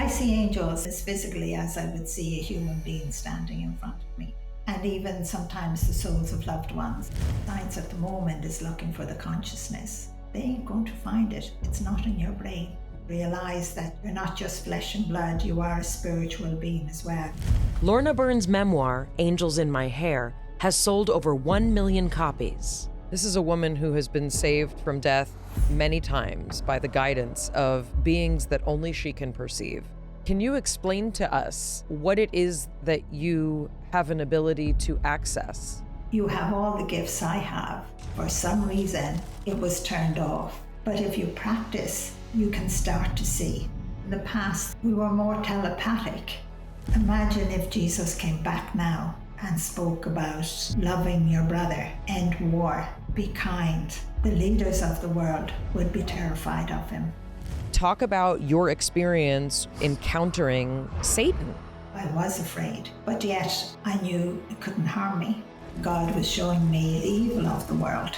see angels as physically as I would see a human being standing in front of me. And even sometimes the souls of loved ones. Science at the moment is looking for the consciousness. They ain't going to find it. It's not in your brain. Realize that you're not just flesh and blood, you are a spiritual being as well. Lorna Byrne's memoir, Angels in My Hair, has sold over 1 million copies. This is a woman who has been saved from death many times by the guidance of beings that only she can perceive. Can you explain to us what it is that you have an ability to access? You have all the gifts I have. For some reason, it was turned off. But if you practice, you can start to see. In the past, we were more telepathic. Imagine if Jesus came back now and spoke about loving your brother, end war, be kind. The leaders of the world would be terrified of him. Talk about your experience encountering Satan. I was afraid, but yet I knew it couldn't harm me. God was showing me the evil of the world.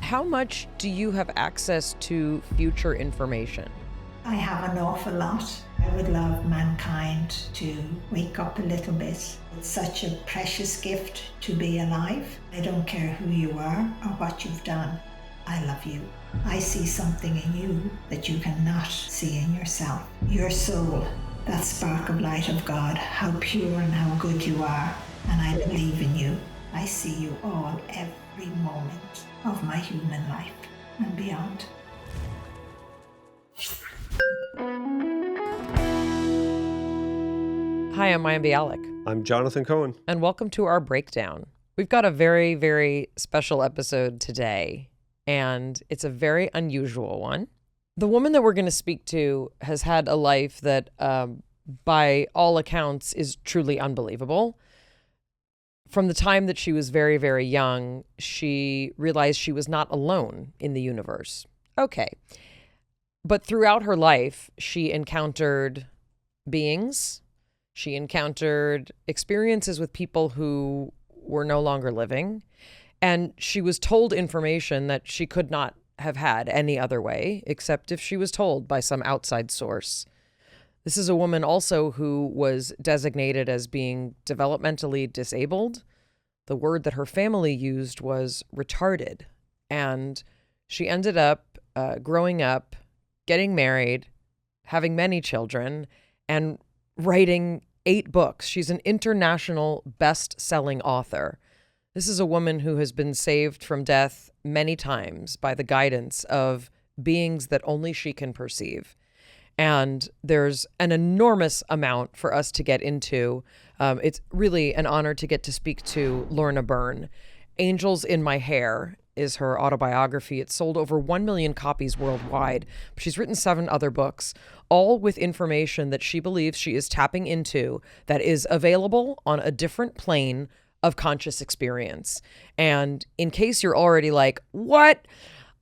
How much do you have access to future information? I have an awful lot. I would love mankind to wake up a little bit. It's such a precious gift to be alive. I don't care who you are or what you've done. I love you. I see something in you that you cannot see in yourself. Your soul, that spark of light of God, how pure and how good you are. And I believe in you. I see you all every moment of my human life and beyond. Hi, I'm Mayim Bialik. I'm Jonathan Cohen. And welcome to our breakdown. We've got a very, very special episode today, and it's a very unusual one. The woman that we're going to speak to has had a life that, by all accounts, is truly unbelievable. From the time that she was very, very young, she realized she was not alone in the universe. Okay. But throughout her life, she encountered beings. She encountered experiences with people who were no longer living. And she was told information that she could not have had any other way, except if she was told by some outside source. This is a woman also who was designated as being developmentally disabled. The word that her family used was retarded. And she ended up growing up, getting married, having many children, and writing 8 books. She's an international best-selling author. This is a woman who has been saved from death many times by the guidance of beings that only she can perceive. And there's an enormous amount for us to get into. It's really an honor to get to speak to Lorna Byrne. Angels in My Hair is her autobiography. It's sold over 1 million copies worldwide. She's written 7 other books, all with information that she believes she is tapping into that is available on a different plane of conscious experience. And in case you're already like, what?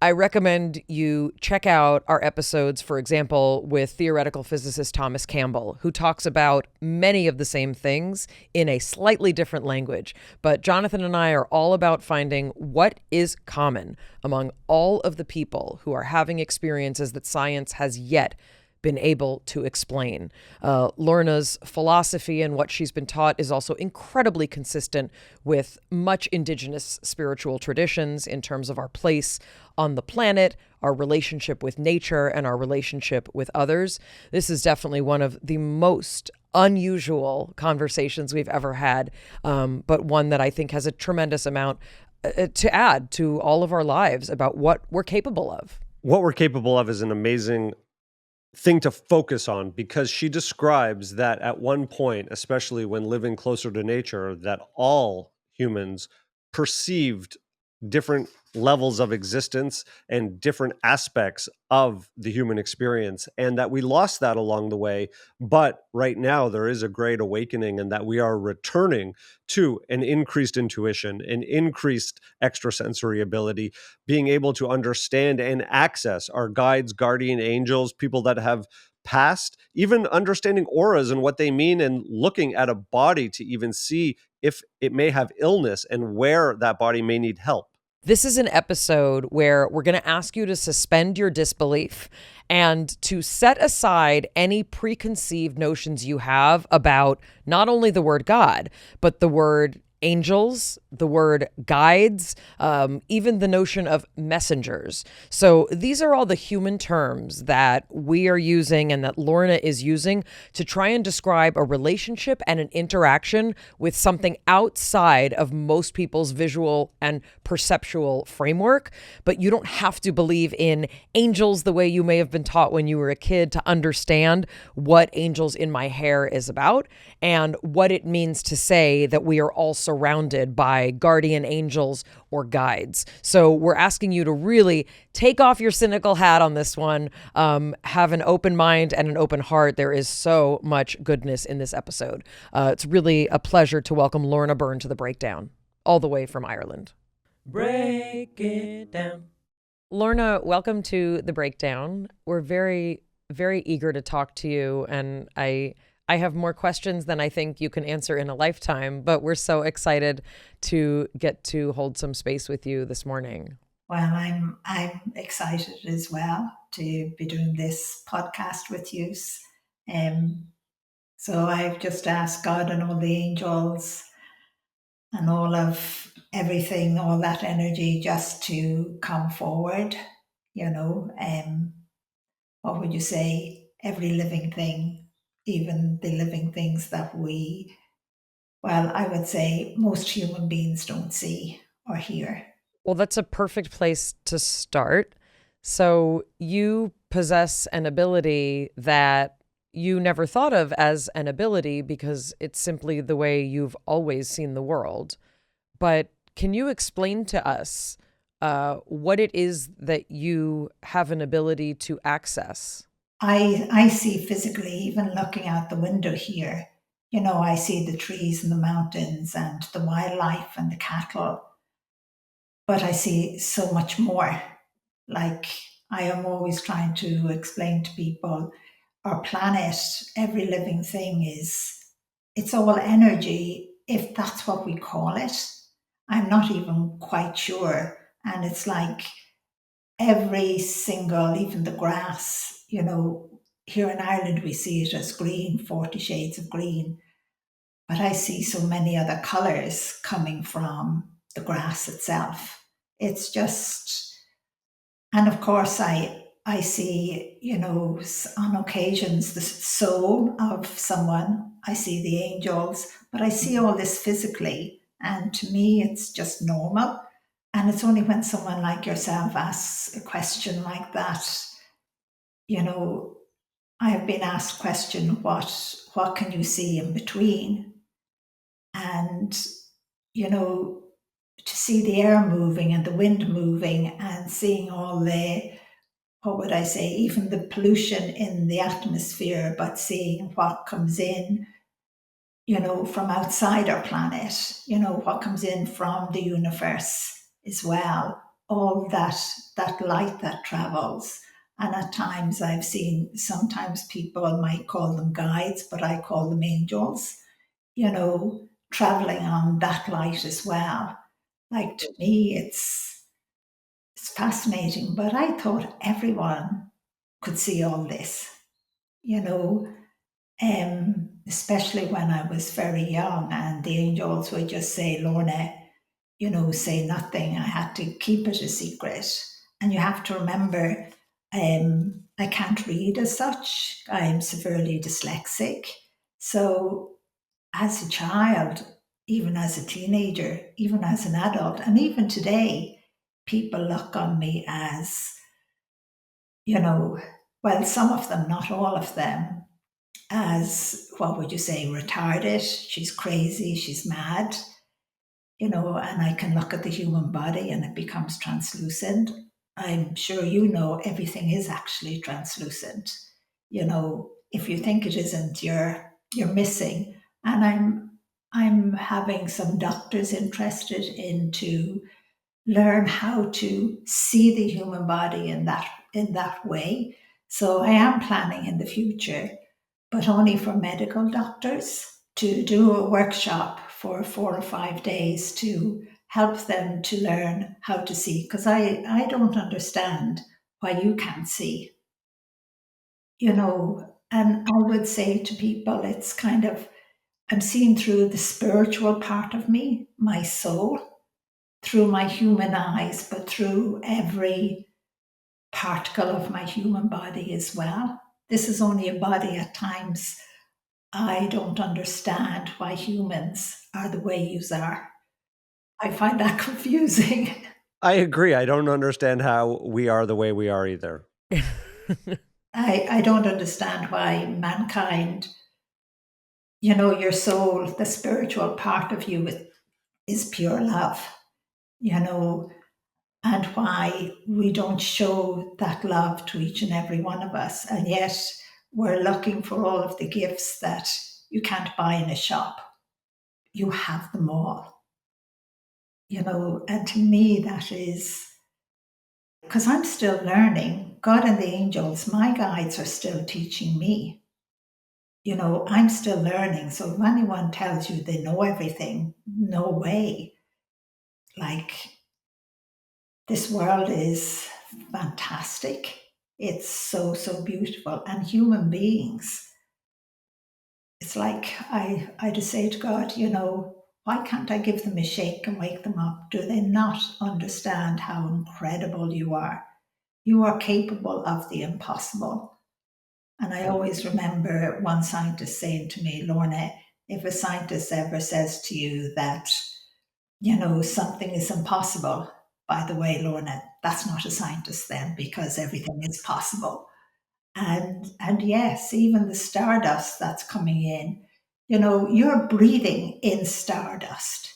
I recommend you check out our episodes, for example, with theoretical physicist Thomas Campbell, who talks about many of the same things in a slightly different language. But Jonathan and I are all about finding what is common among all of the people who are having experiences that science has yet been able to explain. Lorna's philosophy and what she's been taught is also incredibly consistent with much indigenous spiritual traditions in terms of our place on the planet, our relationship with nature, and our relationship with others. This is definitely one of the most unusual conversations we've ever had, but one that I think has a tremendous amount to add to all of our lives about what we're capable of. What we're capable of is an amazing thing to focus on, because she describes that at one point, especially when living closer to nature, that all humans perceived different levels of existence and different aspects of the human experience, and that we lost that along the way. But right now there is a great awakening, and that we are returning to an increased intuition, an increased extrasensory ability, being able to understand and access our guides, guardian angels, people that have passed, even understanding auras and what they mean, and looking at a body to even see if it may have illness and where that body may need help. This is an episode where we're going to ask you to suspend your disbelief and to set aside any preconceived notions you have about not only the word God, but the word angels, the word guides, even the notion of messengers. So these are all the human terms that we are using and that Lorna is using to try and describe a relationship and an interaction with something outside of most people's visual and perceptual framework. But you don't have to believe in angels the way you may have been taught when you were a kid to understand what Angels in My Hair is about and what it means to say that we are all surrounded by guardian angels or guides. So we're asking you to really take off your cynical hat on this one, have an open mind and an open heart. There is so much goodness in this episode. It's really a pleasure to welcome Lorna Byrne to the breakdown, all the way from Ireland. Break it down. Lorna, welcome to the breakdown. We're very, very eager to talk to you, and I have more questions than I think you can answer in a lifetime, but we're so excited to get to hold some space with you this morning. Well, I'm excited as well to be doing this podcast with you. So I've just asked God and all the angels and all of everything, all that energy just to come forward, what would you say? Every living thing, even the living things that I would say most human beings don't see or hear. Well, that's a perfect place to start. So you possess an ability that you never thought of as an ability because it's simply the way you've always seen the world. But can you explain to us what it is that you have an ability to access? I see physically, even looking out the window here, I see the trees and the mountains and the wildlife and the cattle, but I see so much more. Like, I am always trying to explain to people, our planet, every living thing it's all energy, if that's what we call it. I'm not even quite sure. And it's like every single, even the grass, here in Ireland we see it as green, 40 shades of green. But I see so many other colours coming from the grass itself. It's just, and of course I see, on occasions the soul of someone. I see the angels, but I see all this physically, and to me it's just normal. And it's only when someone like yourself asks a question like that, I have been asked question, what can you see in between? And to see the air moving and the wind moving and seeing all the, what would I say, even the pollution in the atmosphere, but seeing what comes in, from outside our planet, what comes in from the universe as well, all that light that travels. And at times I've seen, sometimes people might call them guides, but I call them angels, traveling on that light as well. Like, to me, it's fascinating, but I thought everyone could see all this, especially when I was very young and the angels would just say, Lorna, say nothing. I had to keep it a secret. And you have to remember, I can't read as such. I'm severely dyslexic. So as a child, even as a teenager, even as an adult, and even today, people look on me as, well, some of them, not all of them, as, what would you say, retarded. She's crazy, she's mad, and I can look at the human body and it becomes translucent. I'm sure everything is actually translucent. If you think it isn't, you're missing. And I'm having some doctors interested in to learn how to see the human body in that way. So I am planning in the future, but only for medical doctors, to do a workshop for 4 or 5 days to help them to learn how to see. Because I don't understand why you can't see, And I would say to people, it's kind of, I'm seeing through the spiritual part of me, my soul, through my human eyes, but through every particle of my human body as well. This is only a body. At times I don't understand why humans are the way you are. I find that confusing. I agree. I don't understand how we are the way we are either. I don't understand why mankind, your soul, the spiritual part of you is pure love, and why we don't show that love to each and every one of us. And yet we're looking for all of the gifts that you can't buy in a shop. You have them all, and to me, that is because I'm still learning. God and the angels, my guides, are still teaching me. I'm still learning. So if anyone tells you they know everything, no way. Like, this world is fantastic. It's so, so beautiful. And human beings, it's like I just say to God, why can't I give them a shake and wake them up? Do they not understand how incredible you are? You are capable of the impossible. And I always remember one scientist saying to me, Lorna, if a scientist ever says to you that, something is impossible, by the way, Lorna, that's not a scientist then, because everything is possible. And yes, even the stardust that's coming in, you're breathing in stardust.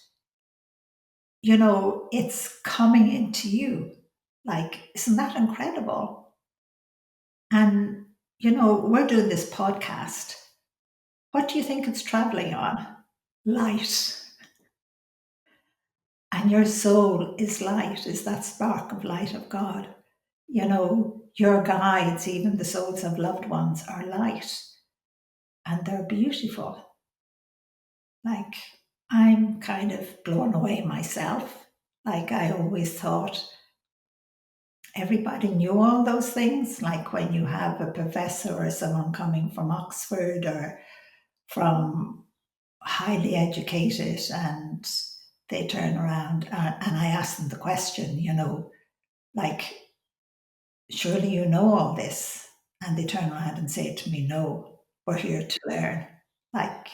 It's coming into you. Like, isn't that incredible? And, we're doing this podcast. What do you think it's traveling on? Light. And your soul is light, is that spark of light of God. Your guides, even the souls of loved ones, are light. And they're beautiful. Like, I'm kind of blown away myself. Like, I always thought everybody knew all those things. Like when you have a professor or someone coming from Oxford or from highly educated and they turn around and I ask them the question, like, surely you know all this. And they turn around and say to me, no, we're here to learn. Like,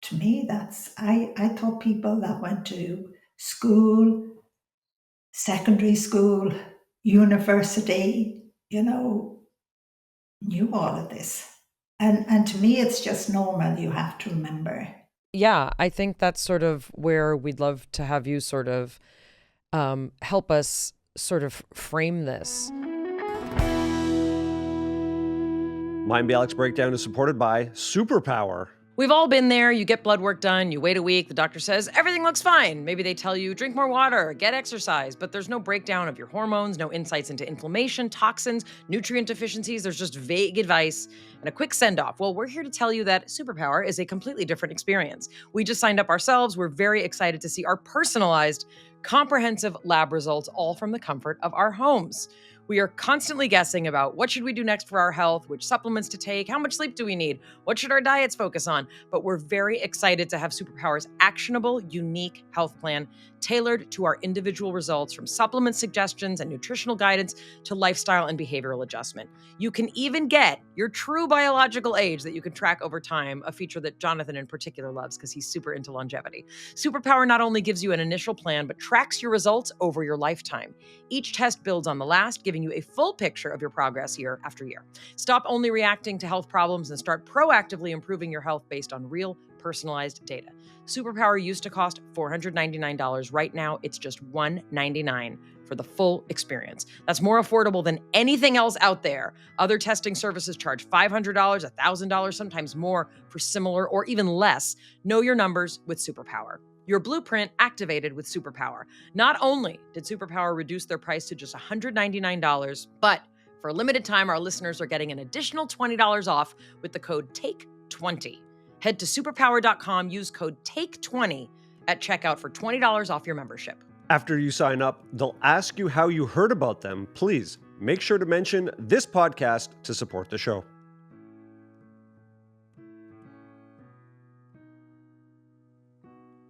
to me, I thought people that went to school, secondary school, university, knew all of this. And to me, it's just normal, you have to remember. Yeah, I think that's sort of where we'd love to have you sort of help us sort of frame this. Mayim Bialik's breakdown is supported by Superpower. We've all been there. You get blood work done, you wait a week, the doctor says everything looks fine. Maybe they tell you drink more water, get exercise, but there's no breakdown of your hormones, no insights into inflammation, toxins, nutrient deficiencies. There's just vague advice and a quick send off. Well, we're here to tell you that Superpower is a completely different experience. We just signed up ourselves. We're very excited to see our personalized, comprehensive lab results, all from the comfort of our homes. We are constantly guessing about what should we do next for our health, which supplements to take, how much sleep do we need, what should our diets focus on. But we're very excited to have Superpower's actionable, unique health plan tailored to our individual results, from supplement suggestions and nutritional guidance to lifestyle and behavioral adjustment. You can even get your true biological age that you can track over time, a feature that Jonathan in particular loves because he's super into longevity. Superpower not only gives you an initial plan, but tracks your results over your lifetime. Each test builds on the last, giving you a full picture of your progress year after year. Stop only reacting to health problems and start proactively improving your health based on real, personalized data. Superpower used to cost $499. Right now, it's just $199 for the full experience. That's more affordable than anything else out there. Other testing services charge $500, $1,000, sometimes more for similar or even less. Know your numbers with Superpower. Your blueprint activated with Superpower. Not only did Superpower reduce their price to just $199, but for a limited time, our listeners are getting an additional $20 off with the code TAKE20. Head to superpower.com, use code TAKE20, at checkout for $20 off your membership. After you sign up, they'll ask you how you heard about them. Please make sure to mention this podcast to support the show.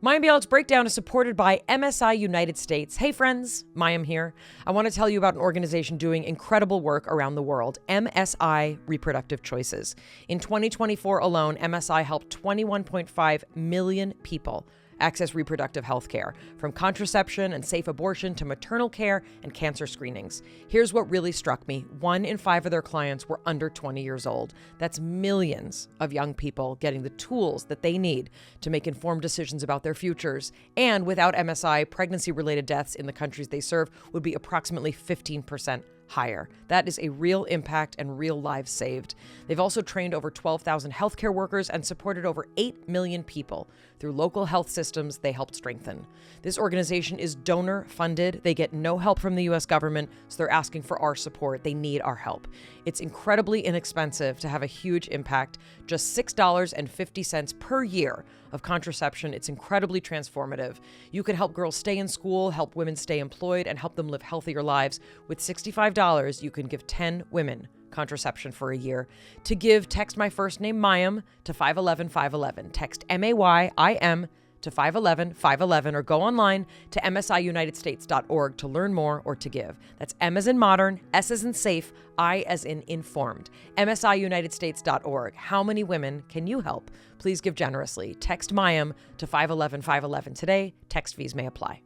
Mayim Bialik's Breakdown is supported by MSI United States. Hey friends, Mayim here. I want to tell you about an organization doing incredible work around the world, MSI Reproductive Choices. In 2024 alone, MSI helped 21.5 million people access reproductive health care, from contraception and safe abortion to maternal care and cancer screenings. Here's what really struck me. 1 in 5 of their clients were under 20 years old. That's millions of young people getting the tools that they need to make informed decisions about their futures. And without MSI, pregnancy-related deaths in the countries they serve would be approximately 15% higher. That is a real impact and real lives saved. They've also trained over 12,000 healthcare workers and supported over 8 million people through local health systems they helped strengthen. This organization is donor funded. They get no help from the US government, so they're asking for our support. They need our help. It's incredibly inexpensive to have a huge impact, just $6.50 per year of contraception. It's incredibly transformative. You can help girls stay in school, help women stay employed, and help them live healthier lives. With $65, you can give 10 women contraception for a year. To give, text my first name, Mayim, to 511-511. Text MAYIM to 511-511, or go online to msiunitedstates.org to learn more or to give. That's M as in modern, S as in safe, I as in informed. msiunitedstates.org. How many women can you help? Please give generously. Text Mayim to 511-511 today. Text fees may apply.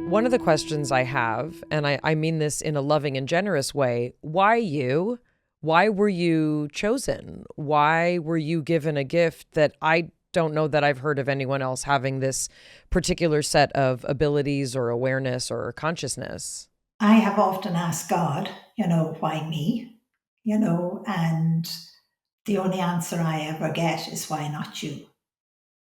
One of the questions I have, and I mean this in a loving and generous way, why you? Why were you chosen? Why were you given a gift that I don't know that I've heard of anyone else having this particular set of abilities or awareness or consciousness? I have often asked God, why me? And the only answer I ever get is, why not you?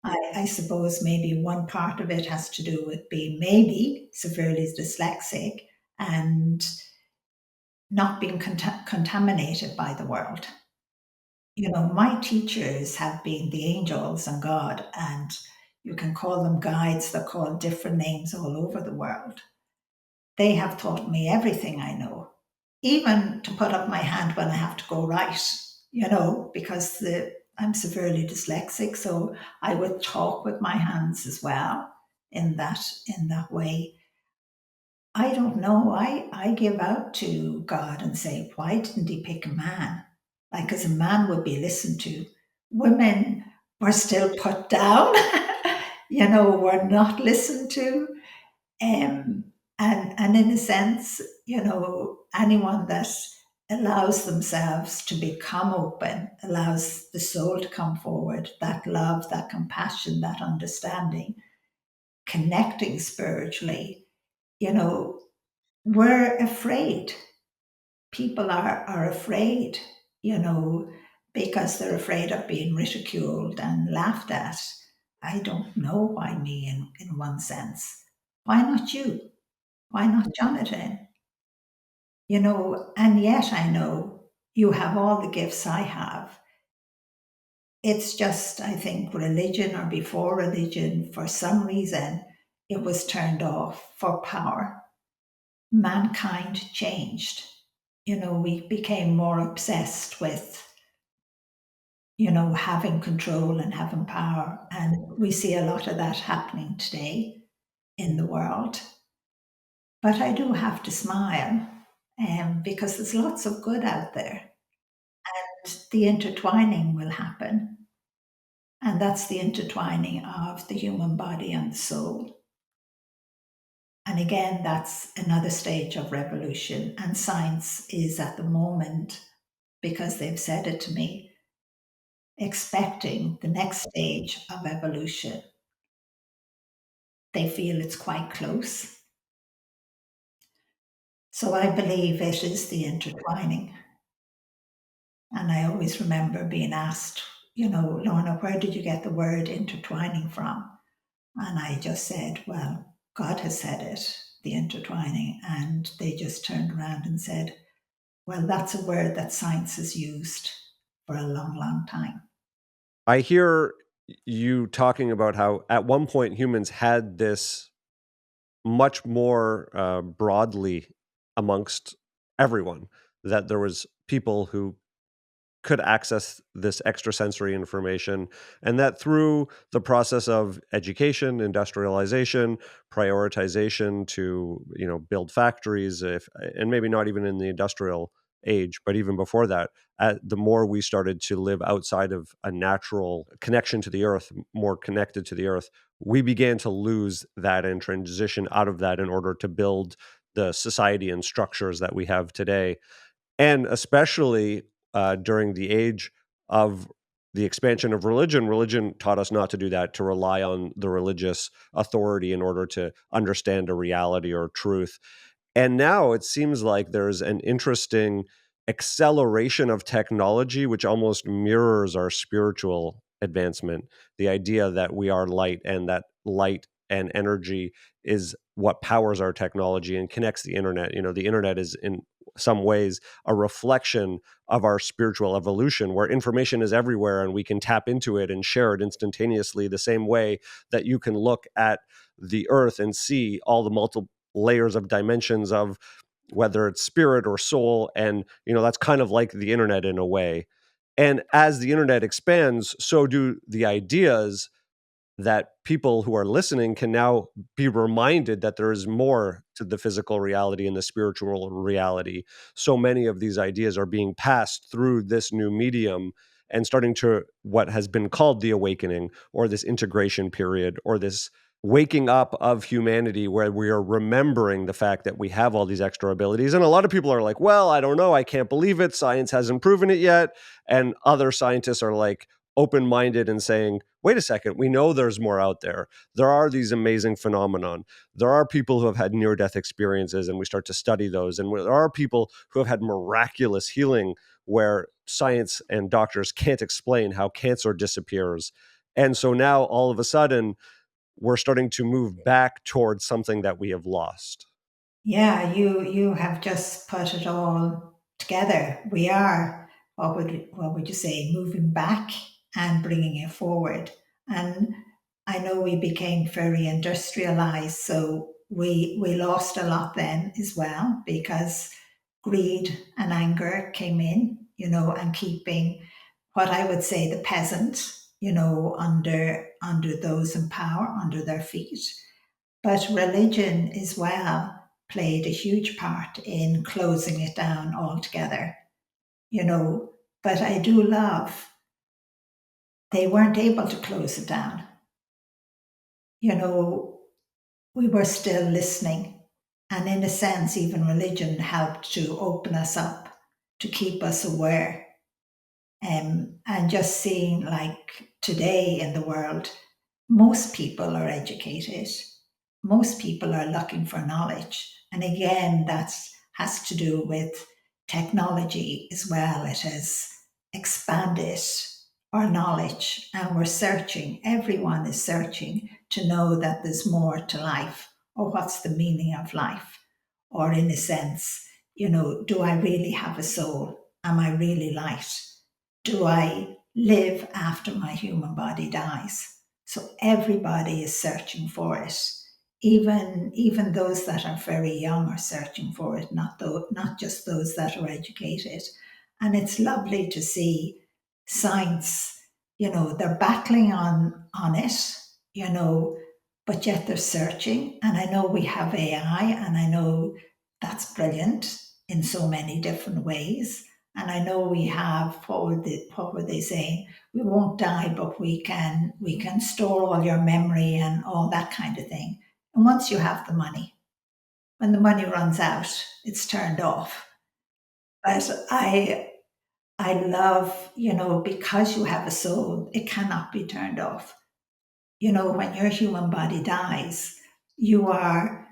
I suppose maybe one part of it has to do with being maybe severely dyslexic and not being contaminated by the world. My teachers have been the angels and God, and you can call them guides. They're called different names all over the world. They have taught me everything I know, even to put up my hand when I have to go right, because I'm severely dyslexic, so I would talk with my hands as well in that way. I don't know. I give out to God and say, why didn't he pick a man? Because a man would be listened to. Women were still put down, were not listened to. And in a sense, anyone that allows themselves to become open, allows the soul to come forward, that love, that compassion, that understanding, connecting spiritually, we're afraid. People are afraid, because they're afraid of being ridiculed and laughed at. I don't know why me in one sense. Why not you? Why not Jonathan? And yet I know you have all the gifts I have. It's just, I think, religion, or before religion, for some reason, it was turned off for power. Mankind changed. We became more obsessed with, having control and having power. And we see a lot of that happening today in the world. But I do have to smile, because there's lots of good out there. And the intertwining will happen. And that's the intertwining of the human body and the soul. And again, that's another stage of revolution. And science is at the moment, because they've said it to me, expecting the next stage of evolution. They feel it's quite close. So I believe it is the intertwining. And I always remember being asked, Lorna, where did you get the word intertwining from? And I just said, well, God has said it, the intertwining. And they just turned around and said, well, that's a word that science has used for a long, long time. I hear you talking about how at one point humans had this much more broadly amongst everyone, that there was people who could access this extrasensory information, and that through the process of education, industrialization, prioritization to build factories, if and maybe not even in the industrial age, but even before that, the more we started to live outside of a natural connection to the earth, more connected to the earth, we began to lose that and transition out of that in order to build the society and structures that we have today. And especially during the age of the expansion of religion, religion taught us not to do that, to rely on the religious authority in order to understand a reality or truth. And now it seems like there's an interesting acceleration of technology, which almost mirrors our spiritual advancement. The idea that we are light, and that light and energy is what powers our technology and connects the internet. The internet is in some ways a reflection of our spiritual evolution, where information is everywhere and we can tap into it and share it instantaneously, the same way that you can look at the earth and see all the multiple layers of dimensions of whether it's spirit or soul. And that's kind of like the internet in a way. And as the internet expands, so do the ideas, that people who are listening can now be reminded that there is more to the physical reality and the spiritual reality. So many of these ideas are being passed through this new medium, and starting to what has been called the awakening, or this integration period, or this waking up of humanity, where we are remembering the fact that we have all these extra abilities. And a lot of people are like, well, I don't know, I can't believe it, science hasn't proven it yet. And other scientists are like open-minded and saying, wait a second, we know there's more out there. There are these amazing phenomenon. There are people who have had near-death experiences, and we start to study those. And there are people who have had miraculous healing, where science and doctors can't explain how cancer disappears. And so now all of a sudden, we're starting to move back towards something that we have lost. Yeah, you have just put it all together. We are, what would you say, moving back and bringing it forward. And I know we became very industrialized, so we lost a lot then as well, because greed and anger came in, and keeping what I would say the peasant, under those in power, under their feet. But religion as well played a huge part in closing it down altogether, you know. But I do love they weren't able to close it down. You know, we were still listening. And in a sense, even religion helped to open us up, to keep us aware. And just seeing, like today in the world, most people are educated. Most people are looking for knowledge. And again, that has to do with technology as well. It has expanded our knowledge, and we're searching. Everyone is searching to know that there's more to life, or what's the meaning of life. Or, in a sense, do I really have a soul? Am I really light? Do I live after my human body dies? So everybody is searching for it. Even those that are very young are searching for it, not just those that are educated. And it's lovely to see science, they're battling on it, but yet they're searching. And I know we have AI, and I know that's brilliant in so many different ways. And I know we have, what were they saying? We won't die, but we can store all your memory and all that kind of thing. And once you have the money, when the money runs out, it's turned off. But I love, because you have a soul, it cannot be turned off. When your human body dies, you are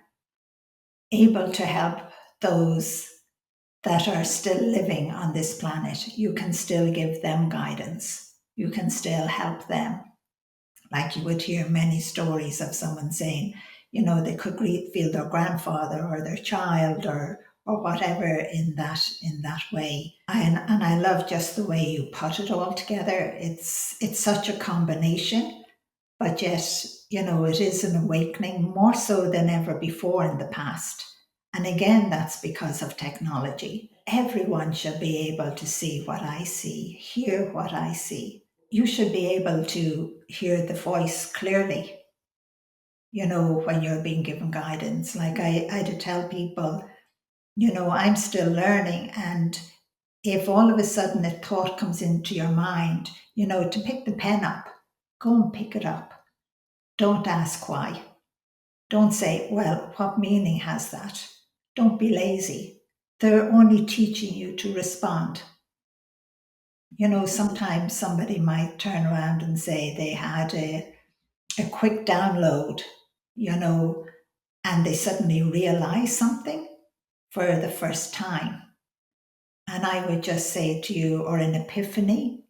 able to help those that are still living on this planet. You can still give them guidance. You can still help them. Like you would hear many stories of someone saying, they could feel their grandfather or their child, or or whatever in that way. And I love just the way you put it all together. It's such a combination, but yet, it is an awakening more so than ever before in the past. And again, that's because of technology. Everyone should be able to see what I see, hear what I see. You should be able to hear the voice clearly, when you're being given guidance. Like I do tell people, I'm still learning. And if all of a sudden a thought comes into your mind, to pick the pen up, go and pick it up. Don't ask why. Don't say, well, what meaning has that? Don't be lazy. They're only teaching you to respond. Sometimes somebody might turn around and say they had a quick download, and they suddenly realize something for the first time. And I would just say to you, or an epiphany,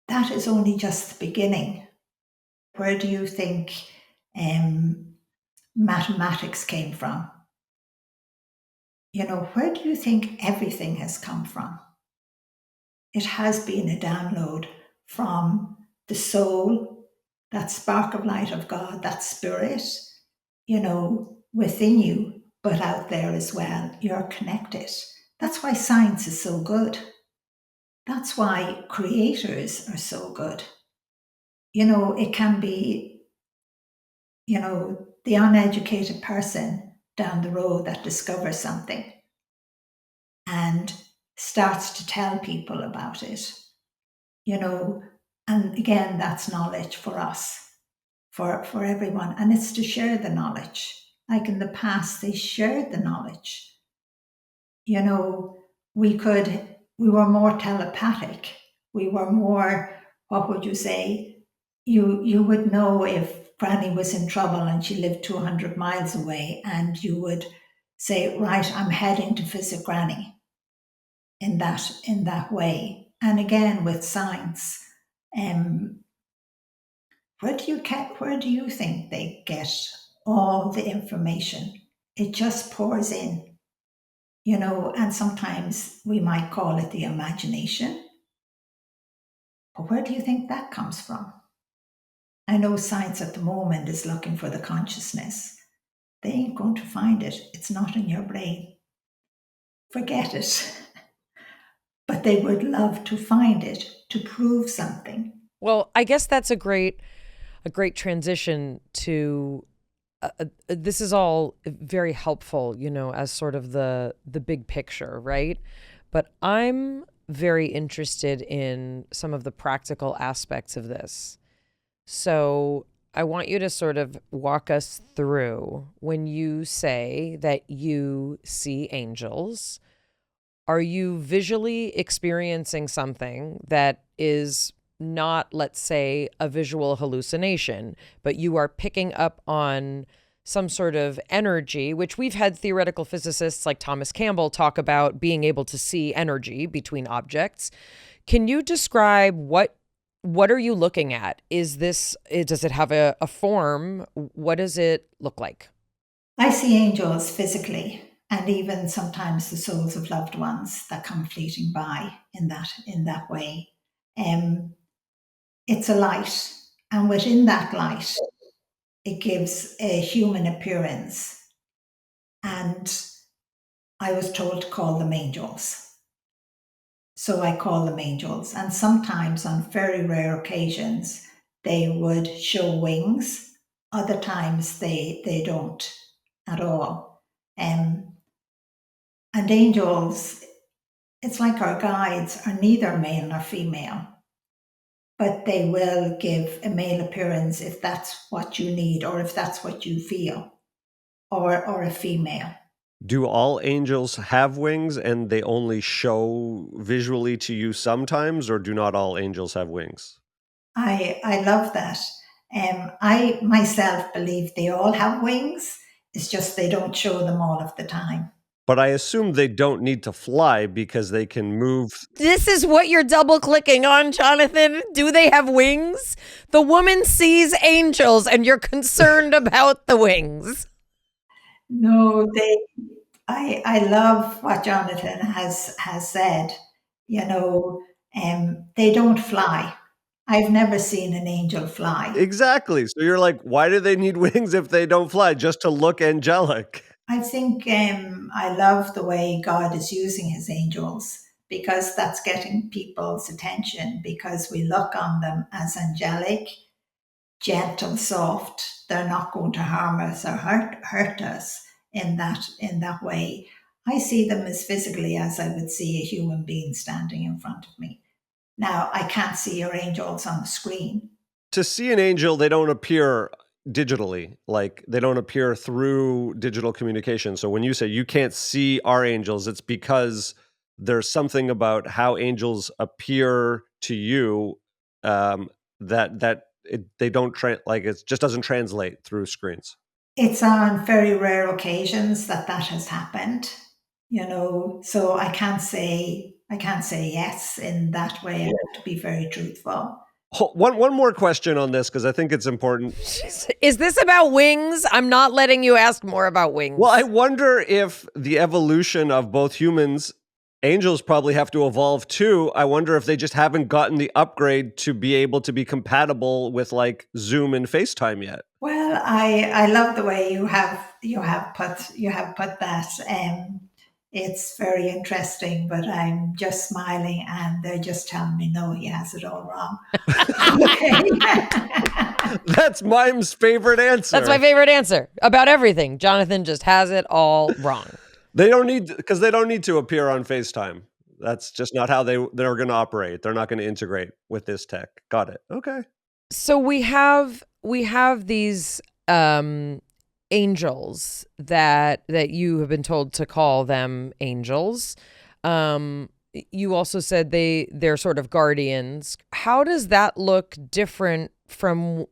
that is only just the beginning. Where do you think mathematics came from? Where do you think everything has come from? It has been a download from the soul, that spark of light of God, that spirit, within you, but out there as well. You're connected. That's why science is so good. That's why creators are so good. It can be, the uneducated person down the road that discovers something and starts to tell people about it, and again, that's knowledge for us, for everyone. And it's to share the knowledge. Like in the past, they shared the knowledge. We were more telepathic. We were more, what would you say? You would know if Granny was in trouble and she lived 200 miles away, and you would say, right, I'm heading to visit Granny in that way. And again, with science, where do you think they get all the information? It just pours in, and sometimes we might call it the imagination. But where do you think that comes from? I know science at the moment is looking for the consciousness. They ain't going to find it. It's not in your brain. Forget it. But they would love to find it, to prove something. Well, I guess that's a great transition to this is all very helpful, as sort of the big picture, right? But I'm very interested in some of the practical aspects of this. So I want you to sort of walk us through when you say that you see angels. Are you visually experiencing something that is not, let's say, a visual hallucination, but you are picking up on some sort of energy, which we've had theoretical physicists like Thomas Campbell talk about being able to see energy between objects. Can you describe what are you looking at? Does it have a form? What does it look like? I see angels physically, and even sometimes the souls of loved ones that come fleeting by in that way. It's a light, and within that light, it gives a human appearance. And I was told to call them angels. So I call them angels. And sometimes, on very rare occasions, they would show wings. Other times, they don't at all. And angels, it's like our guides, are neither male nor female, but they will give a male appearance if that's what you need, or if that's what you feel, or a female. Do all angels have wings and they only show visually to you sometimes, or do not all angels have wings? I love that. I myself believe they all have wings. It's just they don't show them all of the time. But I assume they don't need to fly because they can move. This is what you're double clicking on, Jonathan. Do they have wings? The woman sees angels and you're concerned about the wings. No, I love what Jonathan has said. You know, they don't fly. I've never seen an angel fly. Exactly. So you're like, why do they need wings if they don't fly? Just to look angelic. I think I love the way God is using his angels because that's getting people's attention because we look on them as angelic, gentle, soft. They're not going to harm us or hurt us in that way. I see them as physically as I would see a human being standing in front of me. Now I can't see your angels on the screen. To see an angel, they don't appear digitally, like they don't appear through digital communication. So when you say you can't see our angels, it's because there's something about how angels appear to you that they don't like it just doesn't translate through screens. It's on very rare occasions that has happened, so I can't say yes in that way. I have to be very truthful. One more question on this because I think it's important. Is this about wings? I'm not letting you ask more about wings. Well, I wonder if the evolution of both humans, angels probably have to evolve too. I wonder if they just haven't gotten the upgrade to be able to be compatible with like Zoom and FaceTime yet. Well, I love the way you have put that. It's very interesting, but I'm just smiling, and they're just telling me no, he has it all wrong. That's Mayim's favorite answer. That's my favorite answer about everything. Jonathan just has it all wrong. They don't need to appear on FaceTime. That's just not how they're going to operate. They're not going to integrate with this tech. Got it. Okay. So we have these angels that you have been told to call them angels. You also said they're sort of guardians. How does that look different from,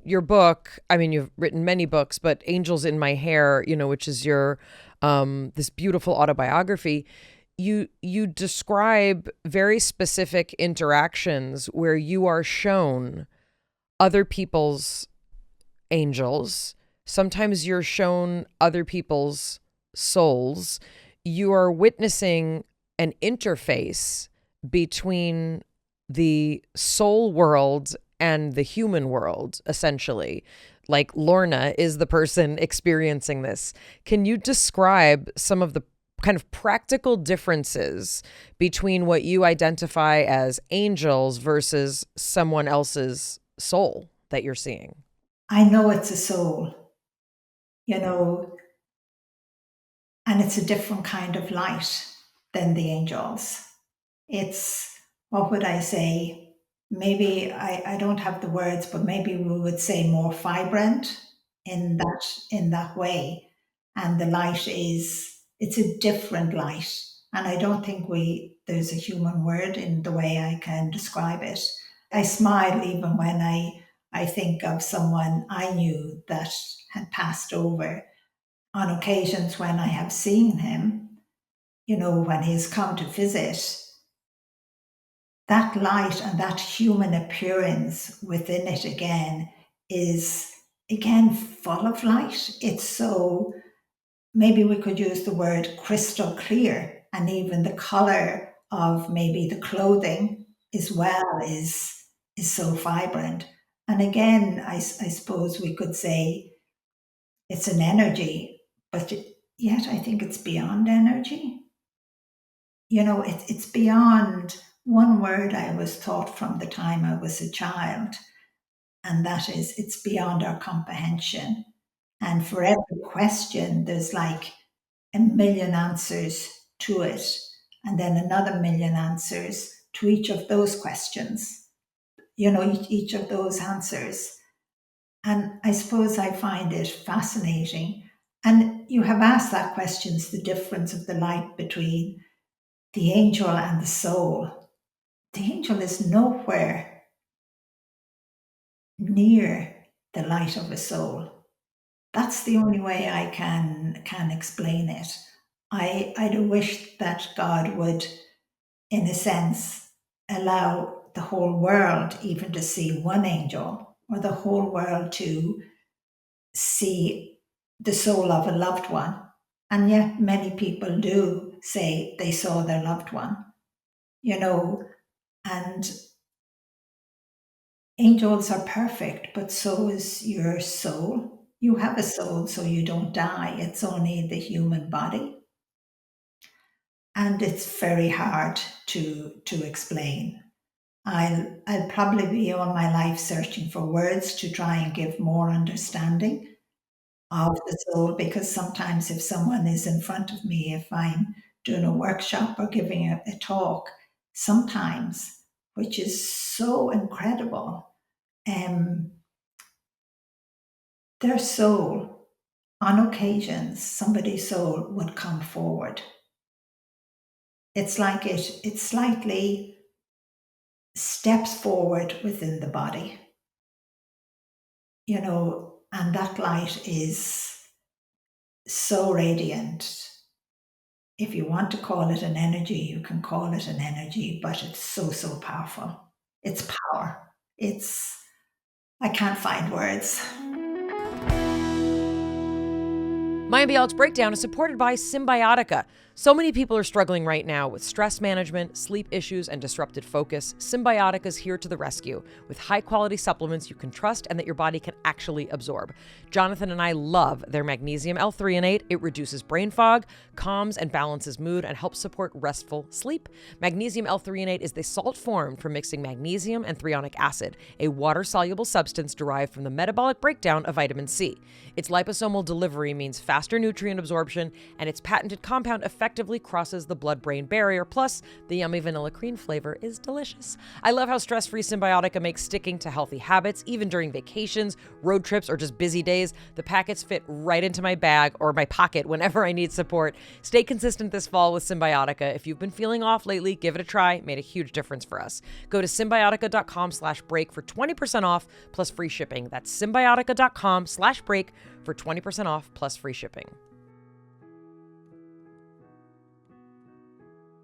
your book? You've written many books, but Angels in My Hair, which is your this beautiful autobiography. You describe very specific interactions where you are shown other people's angels. Sometimes you're shown other people's souls. You are witnessing an interface between the soul world and the human world, essentially. Like Lorna is the person experiencing this. Can you describe some of the kind of practical differences between what you identify as angels versus someone else's soul that you're seeing? I know it's a soul, you know, and it's a different kind of light than the angels. It's, what would I say? Maybe I don't have the words, but maybe we would say more vibrant in that way. And the light it's a different light. And I don't think there's a human word in the way I can describe it. I smile even when I think of someone I knew that had passed over. On occasions when I have seen him, when he's come to visit, that light and that human appearance within it again is again full of light. It's so, maybe we could use the word crystal clear, and even the color of maybe the clothing as well is so vibrant. And again, I suppose we could say it's an energy, but yet I think it's beyond energy. It's beyond one word I was taught from the time I was a child, and that is it's beyond our comprehension. And for every question, there's like a million answers to it, and then another million answers to each of those questions, each of those answers. And I suppose I find it fascinating. And you have asked that question, is the difference of the light between the angel and the soul. The angel is nowhere near the light of a soul. That's the only way I can explain it. I do wish that God would, in a sense, allow the whole world even to see one angel, or the whole world to see the soul of a loved one. And yet many people do say they saw their loved one, and angels are perfect, but so is your soul. You have a soul, so you don't die. It's only the human body. And it's very hard to explain. I'll probably be all my life searching for words to try and give more understanding of the soul, because sometimes if someone is in front of me, if I'm doing a workshop or giving a talk, sometimes, which is so incredible, their soul, on occasions, somebody's soul would come forward. It's like it slightly steps forward within the body, and that light is so radiant. If you want to call it an energy, you can call it an energy, but it's so, so powerful. It's power. I can't find words. Mayim Bialik's Breakdown is supported by Symbiotica. So many people are struggling right now with stress management, sleep issues, and disrupted focus. Symbiotica is here to the rescue with high-quality supplements you can trust and that your body can actually absorb. Jonathan and I love their magnesium L-threonate. It reduces brain fog, calms and balances mood, and helps support restful sleep. Magnesium L-threonate is the salt formed from mixing magnesium and threonic acid, a water-soluble substance derived from the metabolic breakdown of vitamin C. Its liposomal delivery means faster nutrient absorption, and its patented compound effectively crosses the blood-brain barrier. Plus, the yummy vanilla cream flavor is delicious. I love how stress-free Symbiotica makes sticking to healthy habits, even during vacations, road trips, or just busy days. The packets fit right into my bag or my pocket whenever I need support. Stay consistent this fall with Symbiotica. If you've been feeling off lately, give it a try. It made a huge difference for us. Go to symbiotica.com/break for 20% off plus free shipping. That's symbiotica.com/break for 20% off plus free shipping.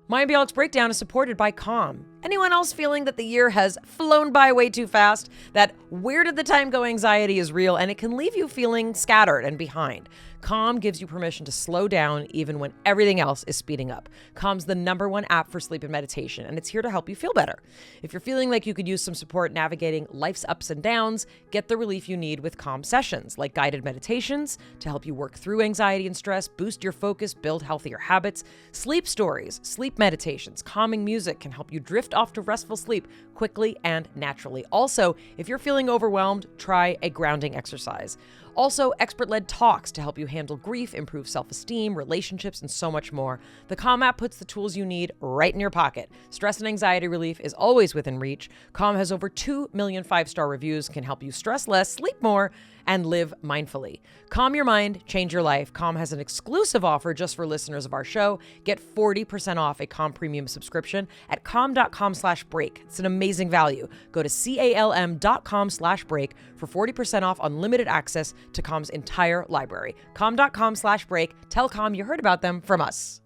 Mayim Bialik's Breakdown is supported by Calm. Anyone else feeling that the year has flown by way too fast? That where did the time go anxiety is real, and it can leave you feeling scattered and behind. Calm gives you permission to slow down even when everything else is speeding up. Calm's the #1 app for sleep and meditation, and it's here to help you feel better. If you're feeling like you could use some support navigating life's ups and downs, get the relief you need with Calm sessions, like guided meditations to help you work through anxiety and stress, boost your focus, build healthier habits, sleep stories, sleep meditations, calming music can help you drift off to restful sleep quickly and naturally. Also, if you're feeling overwhelmed, try a grounding exercise. Also, expert-led talks to help you handle grief, improve self-esteem, relationships, and so much more. The Calm app puts the tools you need right in your pocket. Stress and anxiety relief is always within reach. Calm has over 2 million 5-star reviews, can help you stress less, sleep more, and live mindfully. Calm your mind, change your life. Calm has an exclusive offer just for listeners of our show. Get 40% off a Calm premium subscription at calm.com/break. It's an amazing value. Go to calm.com/break for 40% off unlimited access to Calm's entire library. Calm.com/break. Tell Calm you heard about them from us.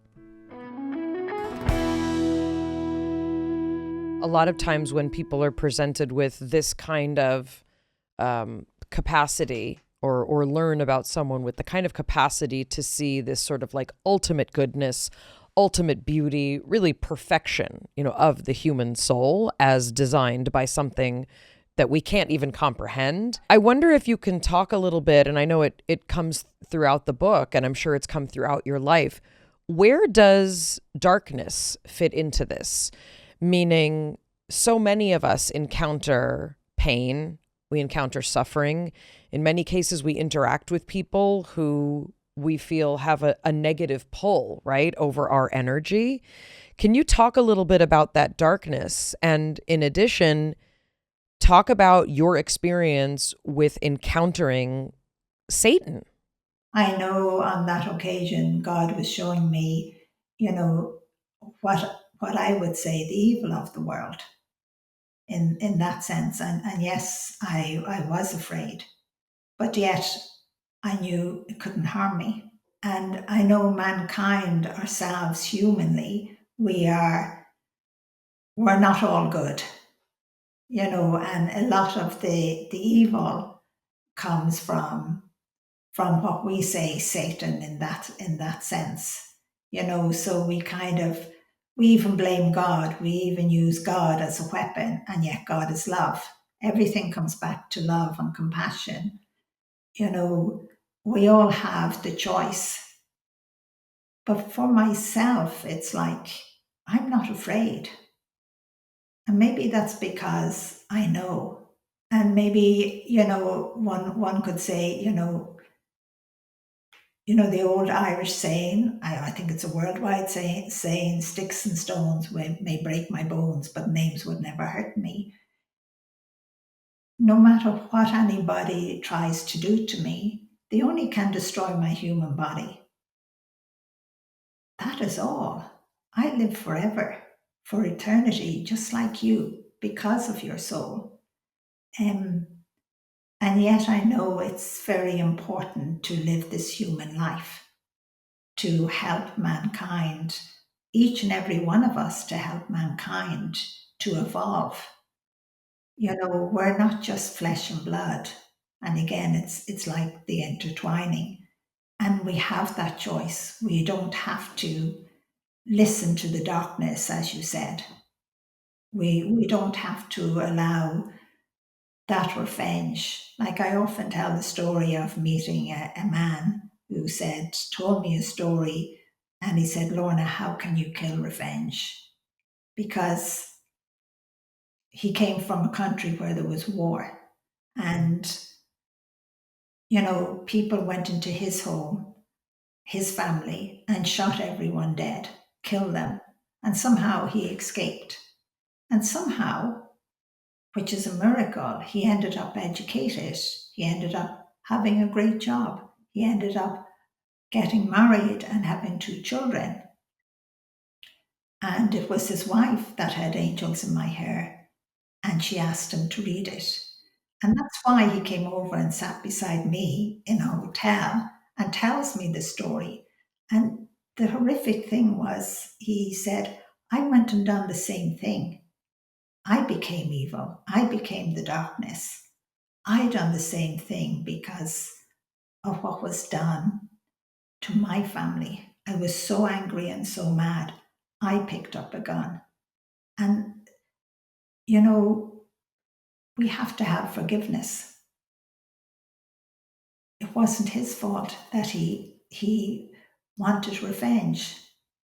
A lot of times when people are presented with this kind of capacity or learn about someone with the kind of capacity to see this sort of like ultimate goodness, ultimate beauty, really perfection, of the human soul as designed by something that we can't even comprehend. I wonder if you can talk a little bit, and I know it comes throughout the book, and I'm sure it's come throughout your life. Where does darkness fit into this? Meaning, so many of us encounter pain, we encounter suffering. In many cases, we interact with people who we feel have a negative pull, right, over our energy. Can you talk a little bit about that darkness? And in addition, talk about your experience with encountering Satan. I know on that occasion, God was showing me, what I would say the evil of the world in that sense. And yes, I was afraid, but yet I knew it couldn't harm me. And I know mankind, ourselves humanly, we're not all good, and a lot of the evil comes from from what we say, Satan, in that sense. So we even blame God. We even use God as a weapon, and yet God is love. Everything comes back to love and compassion. We all have the choice. But for myself, it's like, I'm not afraid. And maybe that's because I know. And maybe, one could say, the old Irish saying, I think it's a worldwide saying, sticks and stones may break my bones, but names would never hurt me. No matter what anybody tries to do to me, they only can destroy my human body. That is all. I live forever, for eternity, just like you, because of your soul. And yet I know it's very important to live this human life, to help mankind, each and every one of us, to help mankind to evolve. We're not just flesh and blood. And again, it's like the intertwining. And we have that choice. We don't have to listen to the darkness, as you said. We don't have to allow that revenge. Like, I often tell the story of meeting a man who told me a story, and he said, Lorna, how can you kill revenge? Because he came from a country where there was war, and people went into his home, his family, and shot everyone dead, killed them, and somehow he escaped. And somehow, which is a miracle, he ended up educated. He ended up having a great job. He ended up getting married and having 2 children. And it was his wife that had Angels in My Hair, and she asked him to read it. And that's why he came over and sat beside me in a hotel and tells me the story. And the horrific thing was, he said, I went and done the same thing. I became evil. I became the darkness. I done the same thing because of what was done to my family. I was so angry and so mad. I picked up a gun. And, we have to have forgiveness. It wasn't his fault that he wanted revenge.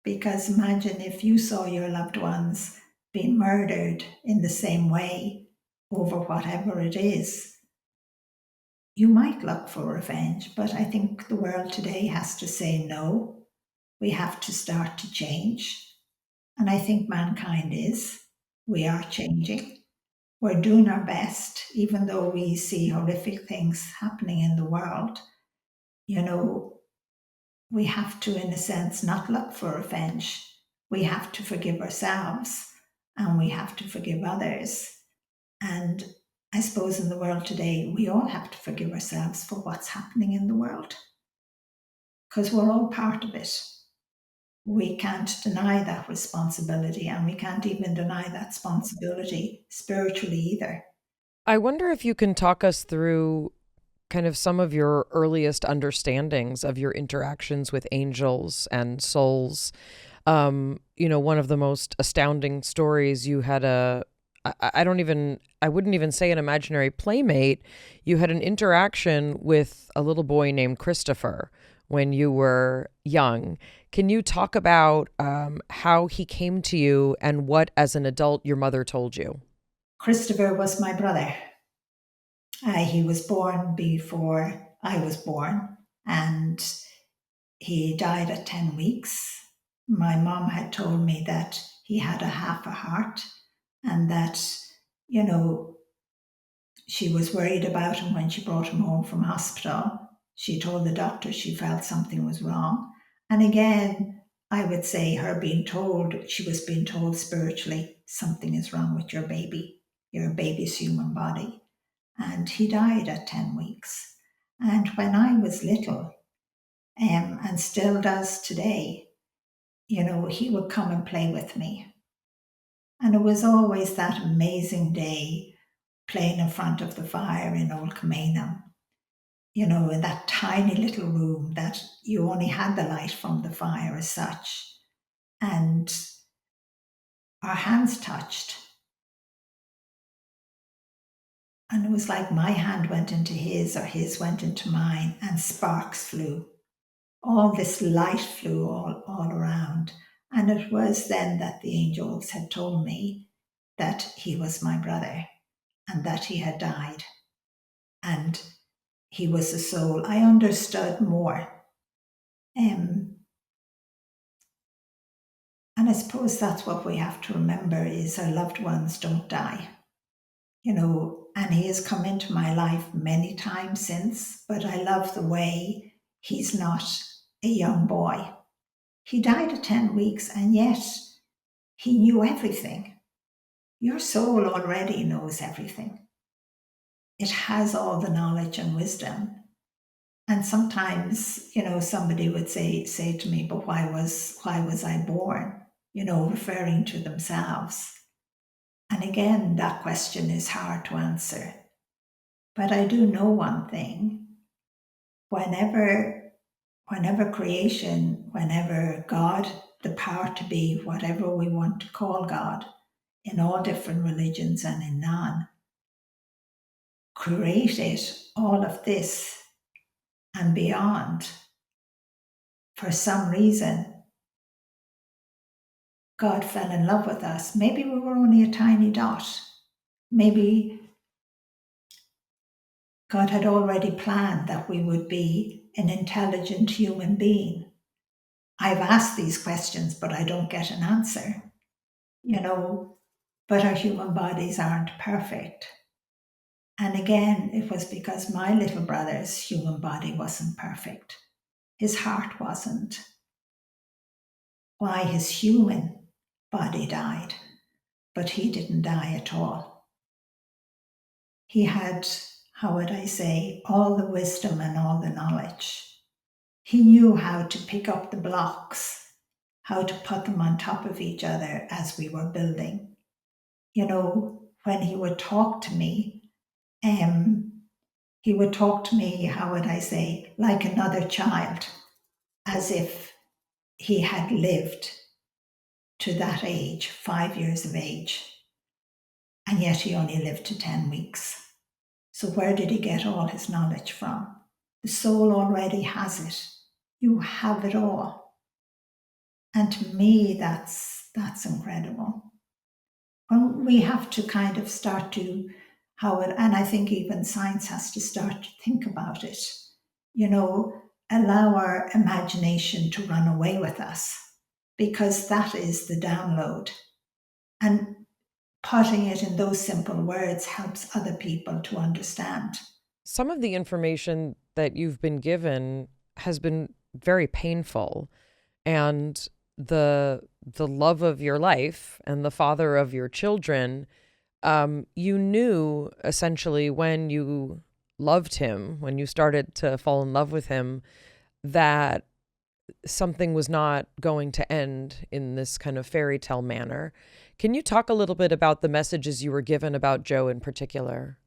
Because imagine if you saw your loved ones being murdered in the same way over whatever it is, you might look for revenge. But I think the world today has to say no. We have to start to change. And I think mankind is. We are changing. We're doing our best, even though we see horrific things happening in the world. We have to, in a sense, not look for revenge. We have to forgive ourselves, and we have to forgive others. And I suppose in the world today, we all have to forgive ourselves for what's happening in the world, because we're all part of it. We can't deny that responsibility, and we can't even deny that responsibility spiritually either. I wonder if you can talk us through kind of some of your earliest understandings of your interactions with angels and souls. One of the most astounding stories, you had I wouldn't even say an imaginary playmate. You had an interaction with a little boy named Christopher when you were young. Can you talk about how he came to you and what, as an adult, your mother told you? Christopher was my brother. He was born before I was born, and he died at 10 weeks. My mom had told me that he had a half a heart, and that, she was worried about him when she brought him home from hospital. She told the doctor she felt something was wrong. And again, I would say she was being told spiritually, something is wrong with your baby's human body. And he died at 10 weeks. And when I was little, and still does today, he would come and play with me. And it was always that amazing day playing in front of the fire in Old Camino. in that tiny little room that you only had the light from the fire as such. And our hands touched. And it was like my hand went into his or his went into mine, and sparks flew. All this light flew all around. And it was then that the angels had told me that he was my brother and that he had died. And he was a soul. I understood more. And I suppose that's what we have to remember is our loved ones don't die. And he has come into my life many times since, but I love the way he's not a young boy. He died at 10 weeks, and yet he knew everything. Your soul already knows everything. It has all the knowledge and wisdom. And sometimes, somebody would say to me, but why was I born? Referring to themselves. And again, that question is hard to answer. But I do know one thing. Whenever creation, whenever God, the power to be, whatever we want to call God, in all different religions and in none, created all of this and beyond, for some reason, God fell in love with us. Maybe we were only a tiny dot. Maybe God had already planned that we would be an intelligent human being. I've asked these questions, but I don't get an answer. But our human bodies aren't perfect. And again, it was because my little brother's human body wasn't perfect. His heart wasn't. Why his human body died, but he didn't die at all. He had, how would I say, all the wisdom and all the knowledge. He knew how to pick up the blocks, how to put them on top of each other as we were building. When he would talk to me, how would I say, like another child, as if he had lived to that age, 5 years of age, and yet he only lived to 10 weeks. So where did he get all his knowledge from? The soul already has it. You have it all. And to me, that's incredible. When we have to kind of start to and I think even science has to start to think about it, allow our imagination to run away with us, because that is the download. And putting it in those simple words helps other people to understand. Some of the information that you've been given has been very painful, and the love of your life and the father of your children, you knew essentially when you loved him, when you started to fall in love with him, that something was not going to end in this kind of fairy tale manner. Can you talk a little bit about the messages you were given about Joe in particular?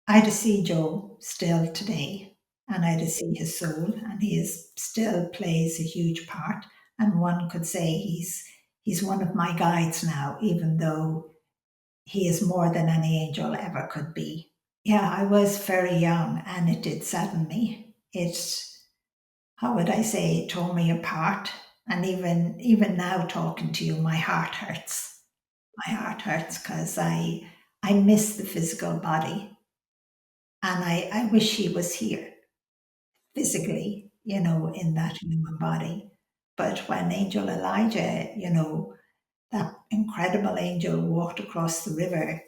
I to see Joe still today, and I to see his soul, and he still plays a huge part. And one could say he's one of my guides now, even though he is more than any angel ever could be. Yeah, I was very young, and it did sadden me. How would I say, it tore me apart. And even now talking to you, my heart hurts. My heart hurts because I miss the physical body. And I wish he was here physically, in that human body. But when Angel Elijah, that incredible angel walked across the river,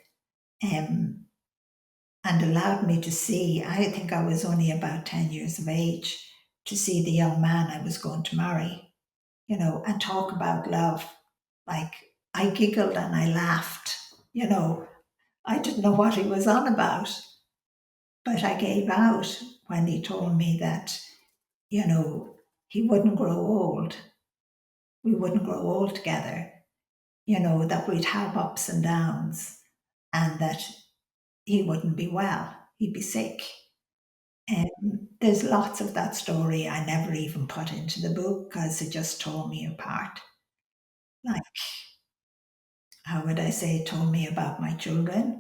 and allowed me to see, I think I was only about 10 years of age, to see the young man I was going to marry, and talk about love. Like, I giggled and I laughed, I didn't know what he was on about. But I gave out when he told me that, he wouldn't grow old. We wouldn't grow old together, that we'd have ups and downs, and that he wouldn't be well. He'd be sick. There's lots of that story I never even put into the book because it just tore me apart. Like, how would I say, it told me about my children,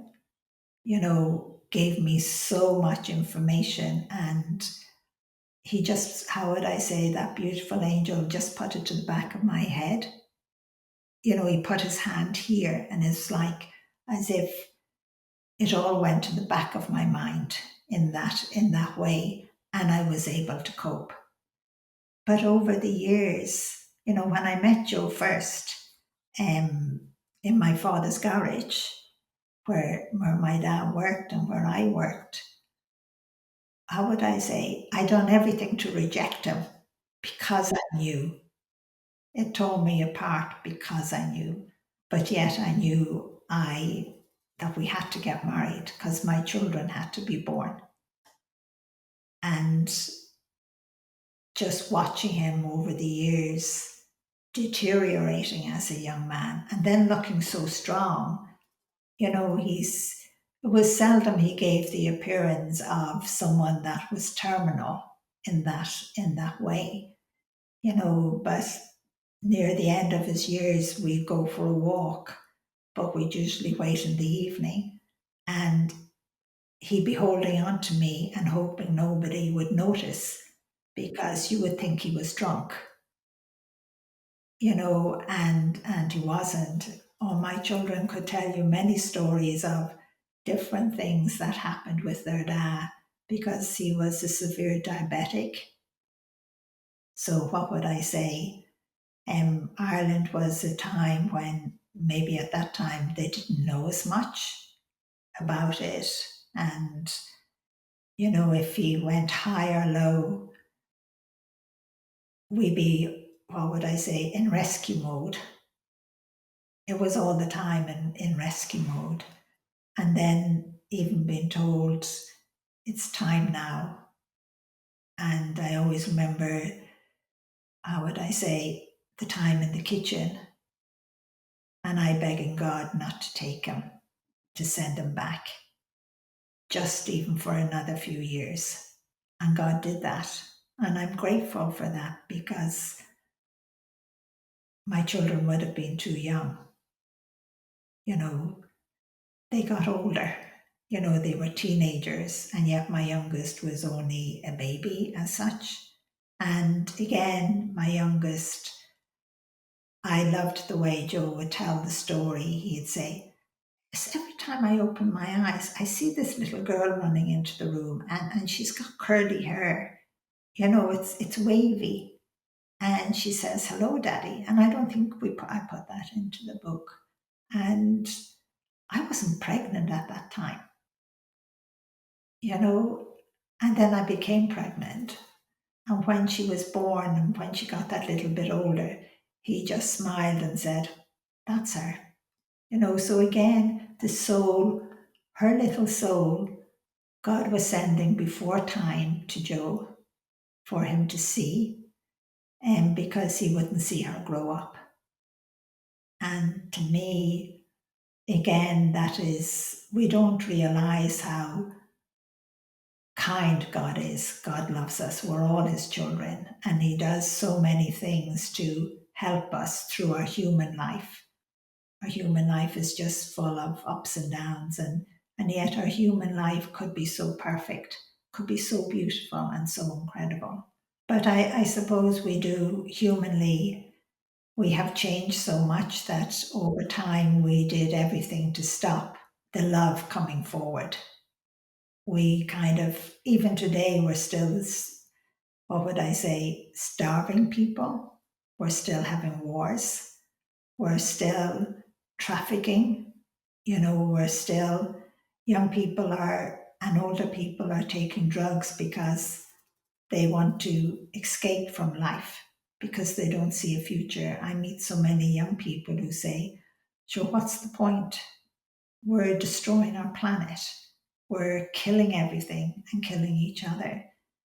gave me so much information. And he just, how would I say, that beautiful angel just put it to the back of my head. He put his hand here, and it's like as if it all went to the back of my mind in that way, and I was able to cope. But over the years, when I met Joe first, um, in my father's garage, where my dad worked and where I worked, how would I say, I done everything to reject him because I knew. It tore me apart because I knew. But yet I knew that we had to get married because my children had to be born. And just watching him over the years deteriorating as a young man and then looking so strong, it was seldom he gave the appearance of someone that was terminal in that way, but near the end of his years we'd go for a walk, but we'd usually wait in the evening, and he'd be holding on to me and hoping nobody would notice because you would think he was drunk, and he wasn't. All my children could tell you many stories of different things that happened with their dad because he was a severe diabetic. So what would I say? Ireland was a time when maybe at that time they didn't know as much about it. And, if he went high or low, we'd be, what would I say, in rescue mode. It was all the time in rescue mode. And then even being told it's time now. And I always remember, how would I say, the time in the kitchen and I begging God not to take him, to send him back, just even for another few years. And God did that. And I'm grateful for that because my children would have been too young. They got older. They were teenagers, and yet my youngest was only a baby as such. And again, my youngest, I loved the way Joe would tell the story. He'd say, every time I open my eyes, I see this little girl running into the room, and she's got curly hair. It's wavy. And she says, "Hello, Daddy." And I don't think I put that into the book. And I wasn't pregnant at that time, you know. And then I became pregnant. And when she was born and when she got that little bit older, he just smiled and said, "That's her." So again, the soul, her little soul, God was sending before time to Joe for him to see, and because he wouldn't see her grow up. And to me, again, that is, we don't realize how kind God is. God loves us. We're all his children. And he does so many things to help us through our human life. Our human life is just full of ups and downs. And yet our human life could be so perfect, could be so beautiful and so incredible. But I suppose we do humanly, we have changed so much that over time we did everything to stop the love coming forward. We kind of, even today, we're still, what would I say, starving people. We're still having wars. We're still trafficking. We're still, young people are, and older people are taking drugs because they want to escape from life because they don't see a future. I meet so many young people who say, "Sure, what's the point? We're destroying our planet. We're killing everything and killing each other.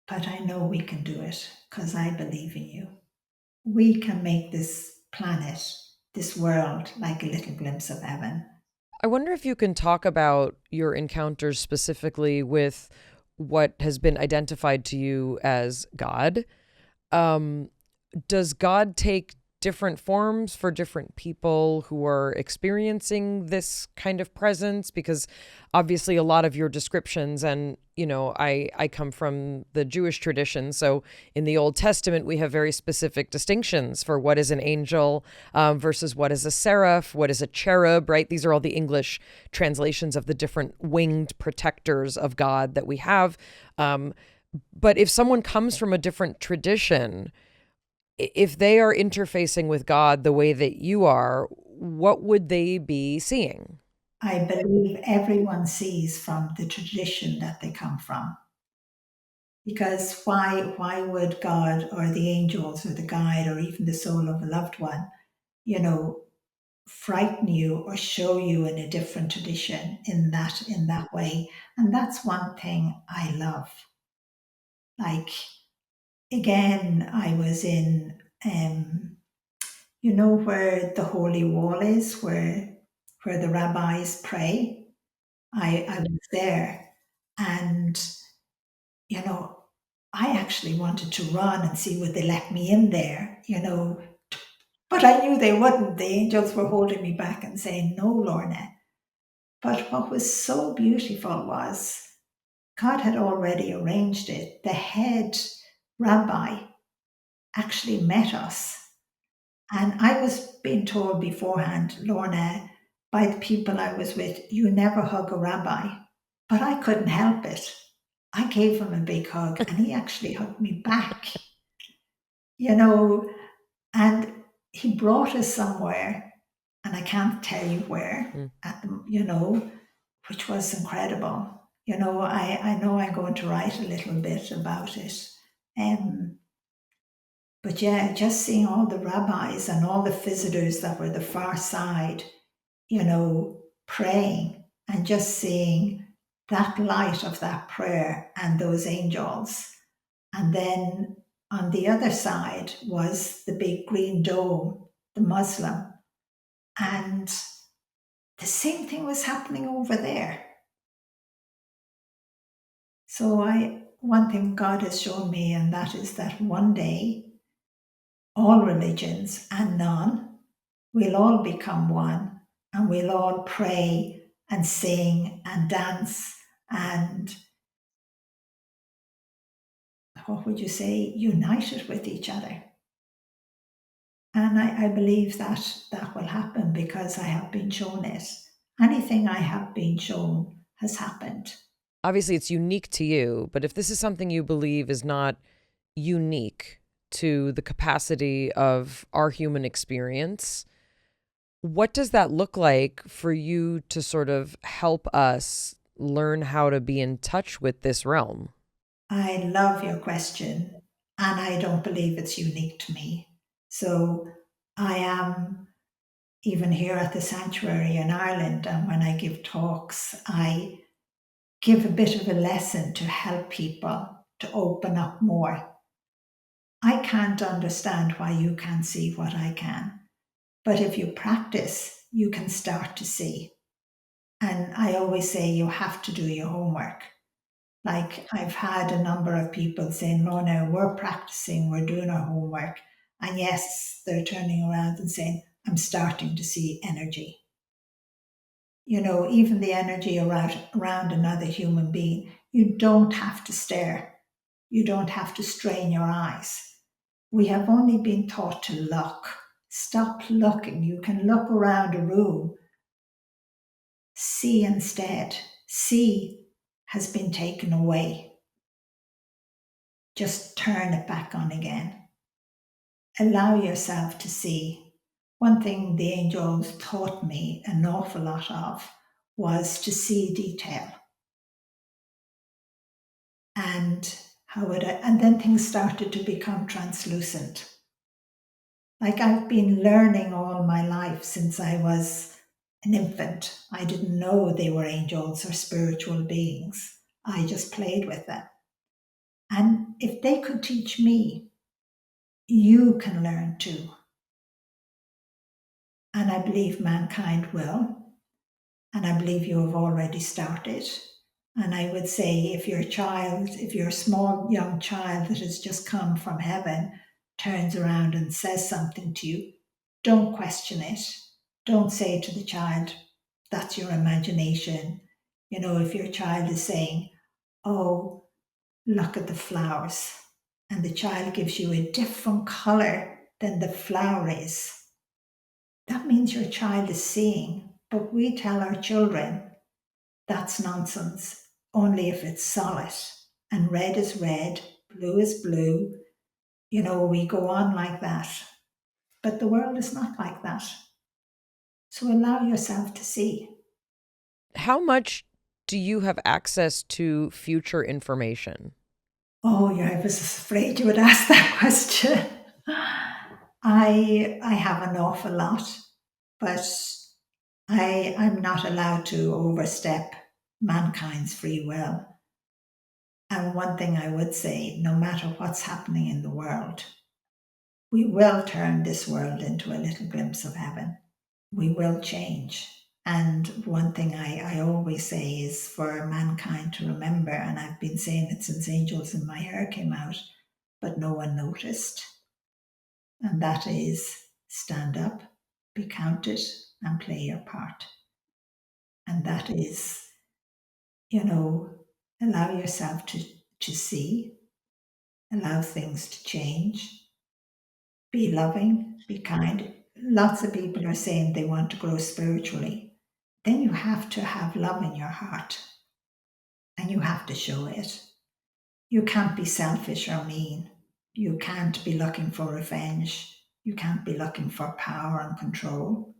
But I know we can do it because I believe in you. We can make this planet, this world, like a little glimpse of heaven." I wonder if you can talk about your encounters specifically with what has been identified to you as God. Does God take different forms for different people who are experiencing this kind of presence? Because obviously a lot of your descriptions, and I come from the Jewish tradition, so in the Old Testament we have very specific distinctions for what is an angel versus what is a seraph, what is a cherub, right? These are all the English translations of the different winged protectors of God that we have. But if someone comes from a different tradition, if they are interfacing with God the way that you are, what would they be seeing? I believe everyone sees from the tradition that they come from. Because why would God or the angels or the guide or even the soul of a loved one, you know, frighten you or show you in a different tradition in that way? And that's one thing I love. Like, again, I was in where the holy wall is, where the rabbis pray. I was there, and you know, I actually wanted to run and see would they let me in there, but I knew they wouldn't. The angels were holding me back and saying, "No, Lorna." But what was so beautiful was God had already arranged it. The head rabbi actually met us. And I was being told beforehand, Lorna, by the people I was with, you never hug a rabbi. But I couldn't help it. I gave him a big hug and he actually hugged me back, you know, and he brought us somewhere, and I can't tell you where, Mm. which was incredible. I know I'm going to write a little bit about it. Um, But yeah, just seeing all the rabbis and all the visitors that were the far side, praying, and just seeing that light of that prayer and those angels. And then on the other side was the big green dome, the Muslim. And the same thing was happening over there. So one thing God has shown me, and that is that one day all religions and none, we'll all become one, and we'll all pray and sing and dance and, what would you say, united with each other. And I believe that will happen because I have been shown it. Anything I have been shown has happened. Obviously, it's unique to you, but if this is something you believe is not unique to the capacity of our human experience, what does that look like for you to sort of help us learn how to be in touch with this realm? I love your question, and I don't believe it's unique to me. So I am, even here at the sanctuary in Ireland, and when I give talks, I give a bit of a lesson to help people to open up more. I can't understand why you can't see what I can, but if you practice, you can start to see. And I always say you have to do your homework. Like, I've had a number of people saying, Lorna, we're practicing, we're doing our homework. And yes, they're turning around and saying, I'm starting to see energy. Even the energy around another human being. You don't have to stare. You don't have to strain your eyes. We have only been taught to look. Stop looking. You can look around a room. See instead. See has been taken away. Just turn it back on again. Allow yourself to see. One thing the angels taught me an awful lot of was to see detail. And and then things started to become translucent. Like, I've been learning all my life since I was an infant. I didn't know they were angels or spiritual beings. I just played with them. And if they could teach me, you can learn too. And I believe mankind will. And I believe you have already started. And I would say if your small young child that has just come from heaven turns around and says something to you, don't question it. Don't say to the child, that's your imagination. If your child is saying, oh, look at the flowers, and the child gives you a different color than the flower is, that means your child is seeing. But we tell our children that's nonsense, only if it's solid. And red is red, blue is blue. We go on like that. But the world is not like that. So allow yourself to see. How much do you have access to future information? Oh, yeah, I was afraid you would ask that question. I have an awful lot, but I'm not allowed to overstep mankind's free will. And one thing I would say, no matter what's happening in the world, we will turn this world into a little glimpse of heaven. We will change. And one thing I always say is for mankind to remember, and I've been saying it since Angels in My Hair came out, but no one noticed. And that is stand up, be counted, and play your part. And that is, allow yourself to see, allow things to change, be loving, be kind. Lots of people are saying they want to grow spiritually. Then you have to have love in your heart and you have to show it. You can't be selfish or mean. You can't be looking for revenge. You can't be looking for power and control.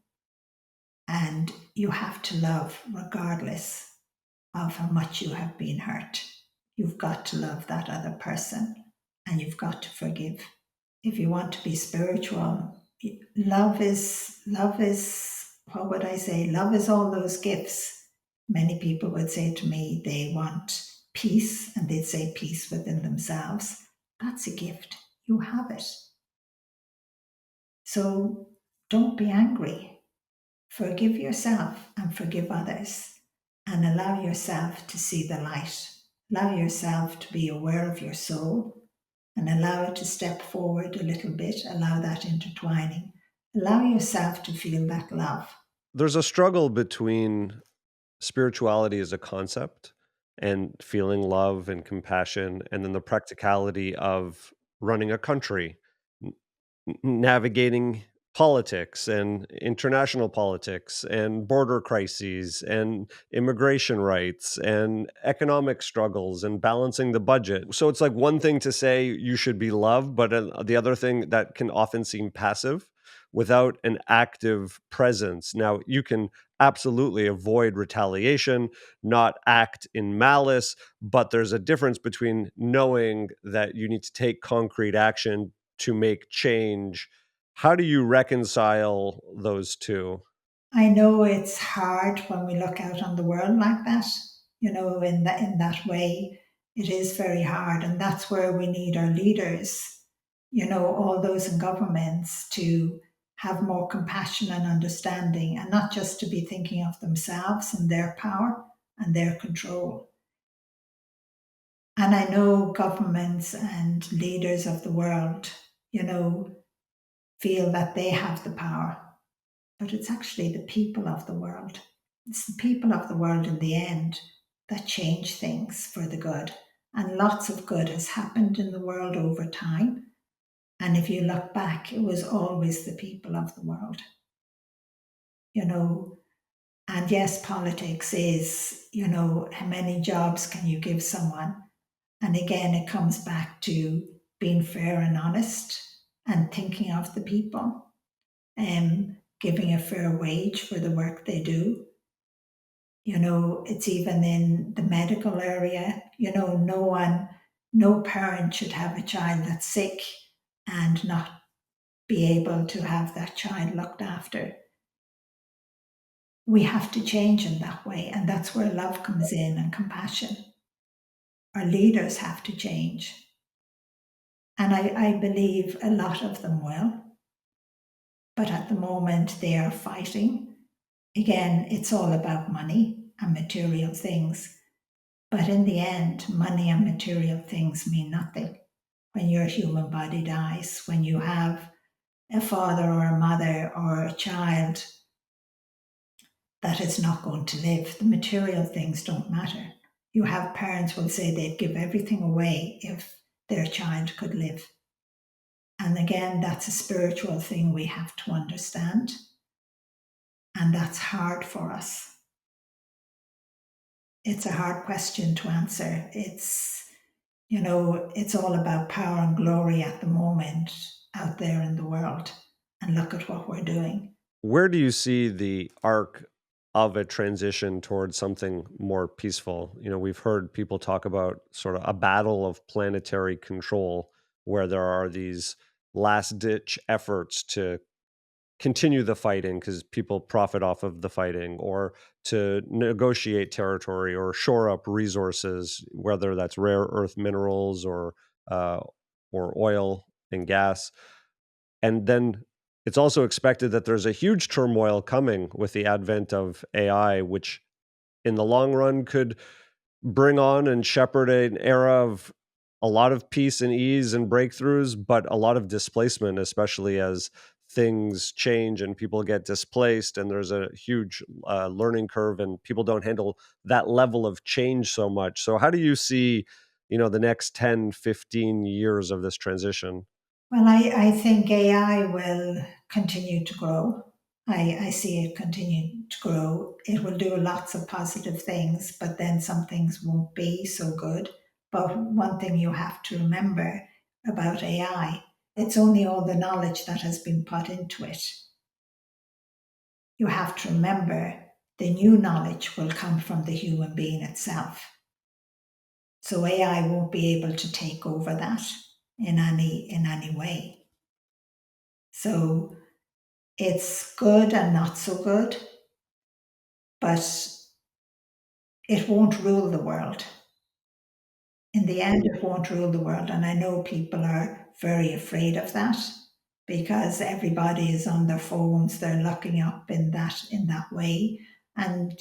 And you have to love regardless of how much you have been hurt. You've got to love that other person and you've got to forgive. If you want to be spiritual, love is what would I say? Love is all those gifts. Many people would say to me they want peace and they'd say peace within themselves. That's a gift. You have it. So don't be angry. Forgive yourself and forgive others and allow yourself to see the light. Allow yourself to be aware of your soul and allow it to step forward a little bit. Allow that intertwining. Allow yourself to feel that love. There's a struggle between spirituality as a concept and feeling love and compassion, and then the practicality of running a country, navigating politics and international politics and border crises and immigration rights and economic struggles and balancing the budget. So it's like one thing to say you should be loved, but the other thing that can often seem passive without an active presence. Now, you can absolutely avoid retaliation, not act in malice, but there's a difference between knowing that you need to take concrete action to make change. How do you reconcile those two? I know it's hard when we look out on the world like that, in that way. It is very hard. And that's where we need our leaders, all those in governments to have more compassion and understanding and not just to be thinking of themselves and their power and their control. And I know governments and leaders of the world, feel that they have the power, but it's actually the people of the world. It's the people of the world in the end that change things for the good. And lots of good has happened in the world over time. And if you look back, it was always the people of the world. And yes, politics is, how many jobs can you give someone? And again, it comes back to being fair and honest and thinking of the people and giving a fair wage for the work they do. It's even in the medical area, no parent should have a child that's sick and not be able to have that child looked after. We have to change in that way, and that's where love comes in and compassion. Our leaders have to change. And I believe a lot of them will. But at the moment, they are fighting. Again, it's all about money and material things. But in the end, money and material things mean nothing. When your human body dies, when you have a father or a mother or a child that is not going to live, the material things don't matter. You have parents will say they'd give everything away if their child could live. And again, that's a spiritual thing we have to understand. And that's hard for us. It's a hard question to answer. It's all about power and glory at the moment out there in the world. And look at what we're doing. Where do you see the arc of a transition towards something more peaceful? We've heard people talk about sort of a battle of planetary control where there are these last ditch efforts to continue the fighting because people profit off of the fighting, or to negotiate territory or shore up resources, whether that's rare earth minerals uh, or oil and gas. And then it's also expected that there's a huge turmoil coming with the advent of AI, which in the long run could bring on and shepherd an era of a lot of peace and ease and breakthroughs, but a lot of displacement, especially as things change and people get displaced and there's a huge learning curve and people don't handle that level of change so much. So how do you see, the next 10, 15 years of this transition? Well, I think AI will continue to grow. I see it continue to grow. It will do lots of positive things, but then some things won't be so good. But one thing you have to remember about AI, it's only all the knowledge that has been put into it. You have to remember the new knowledge will come from the human being itself. So AI won't be able to take over that in any way. So it's good and not so good, but it won't rule the world. In the end, it won't rule the world. And I know people are very afraid of that because everybody is on their phones, they're looking up in that way. And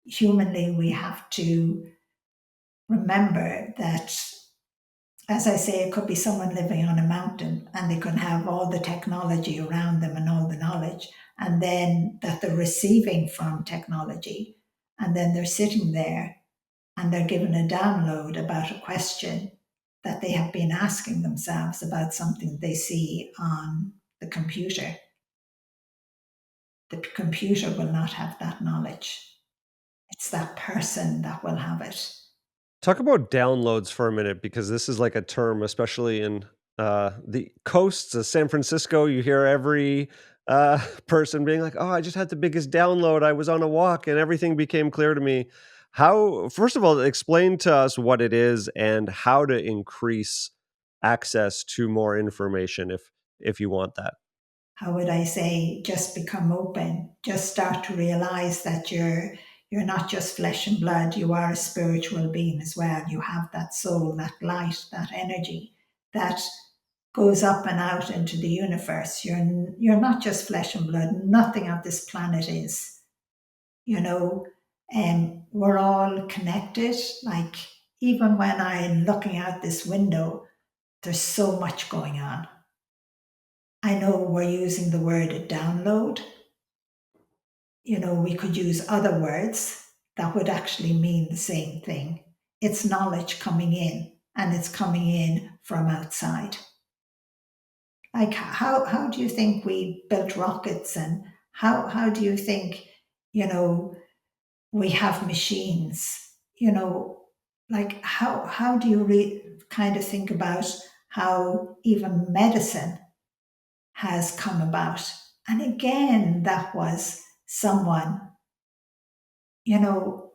humanly, we have to remember that, as I say, it could be someone living on a mountain and they could have all the technology around them and all the knowledge, and then that they're receiving from technology, and then they're sitting there and they're given a download about a question that they have been asking themselves about something they see on the computer. The computer will not have that knowledge. It's that person that will have it. Talk about downloads for a minute, because this is like a term, especially in the coasts of San Francisco. You hear every person being like, "Oh, I just had the biggest download. I was on a walk and everything became clear to me." How, first of all, explain to us what it is and how to increase access to more information if you want that. How would I say, just become open, just start to realize that you're not just flesh and blood, you are a spiritual being as well. You have that soul, that light, that energy that goes up and out into the universe. You're not just flesh and blood. Nothing of this planet is. You know, we're all connected. Like, even when I'm looking out this window, there's so much going on. I know we're using the word download. We could use other words that would actually mean the same thing. It's knowledge coming in, and it's coming in from outside. Like, how do you think we built rockets, and how do you think, you know, we have machines? Like, how do you kind of think about how even medicine has come about? And again, that was someone, you know,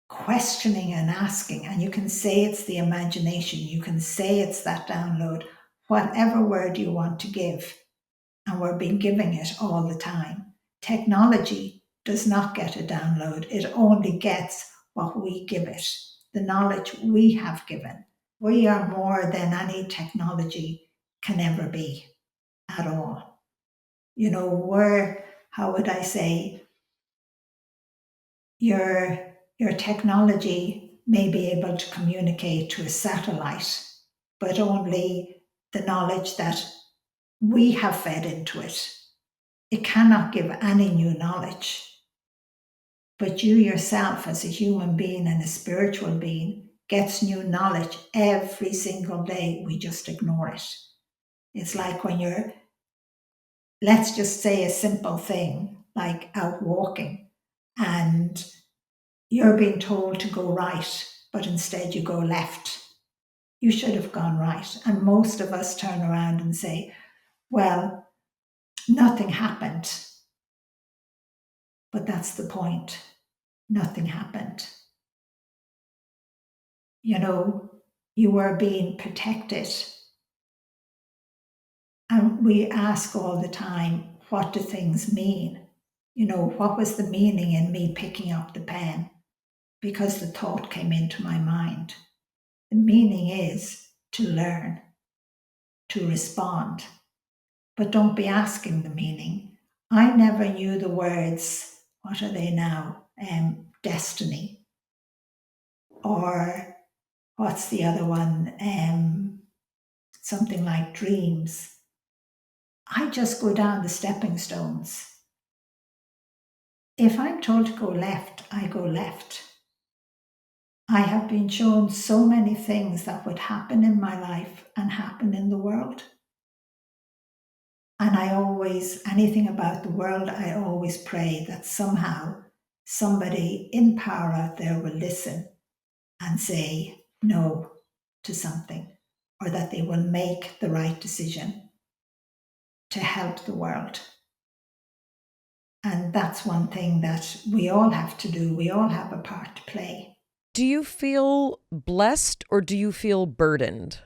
questioning and asking. And you can say it's the imagination, you can say it's that download, whatever word you want to give. And we're being giving it all the time. Technology does not get a download, it only gets what we give it, the knowledge we have given. We are more than any technology can ever be at all. We're, how would I say, your technology may be able to communicate to a satellite, but only the knowledge that we have fed into it. It cannot give any new knowledge. But you yourself, as a human being and a spiritual being, gets new knowledge every single day. We just ignore it. It's like when you're, let's just say a simple thing, like out walking, and you're being told to go right, but instead you go left. You should have gone right. And most of us turn around and say, well, nothing happened. But that's the point. Nothing happened. You were being protected. And we ask all the time, what do things mean? What was the meaning in me picking up the pen? Because the thought came into my mind. The meaning is to learn, to respond. But don't be asking the meaning. I never knew the words, what are they now? Destiny. Or what's the other one? Something like dreams. I just go down the stepping stones. If I'm told to go left, I go left. I have been shown so many things that would happen in my life and happen in the world. And anything about the world, I always pray that somehow somebody in power out there will listen and say no to something, or that they will make the right decision to help the world. And that's one thing that we all have to do. We all have a part to play. Do you feel blessed or do you feel burdened?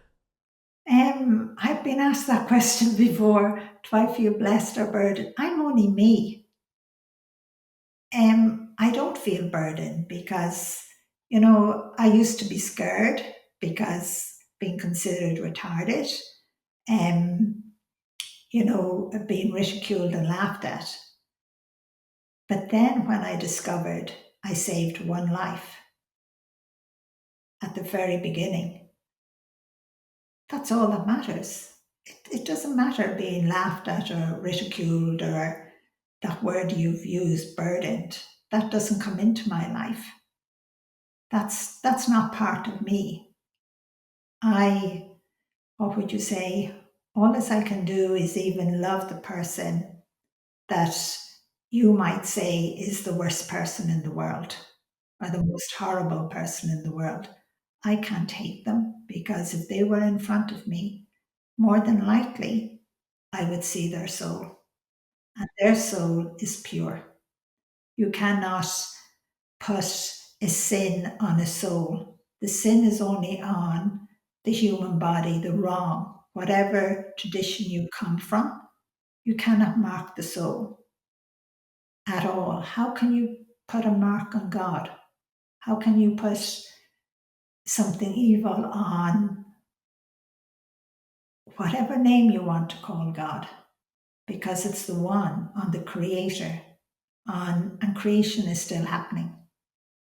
I've been asked that question before. Do I feel blessed or burdened? I'm only me. I don't feel burdened because, I used to be scared because being considered retarded, being ridiculed and laughed at. But then when I discovered I saved one life at the very beginning, that's all that matters. It doesn't matter being laughed at or ridiculed or that word you've used, burdened. That doesn't come into my life. That's not part of me. What would you say? All as I can do is even love the person that you might say is the worst person in the world or the most horrible person in the world. I can't hate them because if they were in front of me, more than likely I would see their soul. And their soul is pure. You cannot put a sin on a soul. The sin is only on the human body, the wrong. Whatever tradition you come from, you cannot mark the soul at all. How can you put a mark on God? How can you put something evil on whatever name you want to call God? Because it's the one, on the creator, and creation is still happening.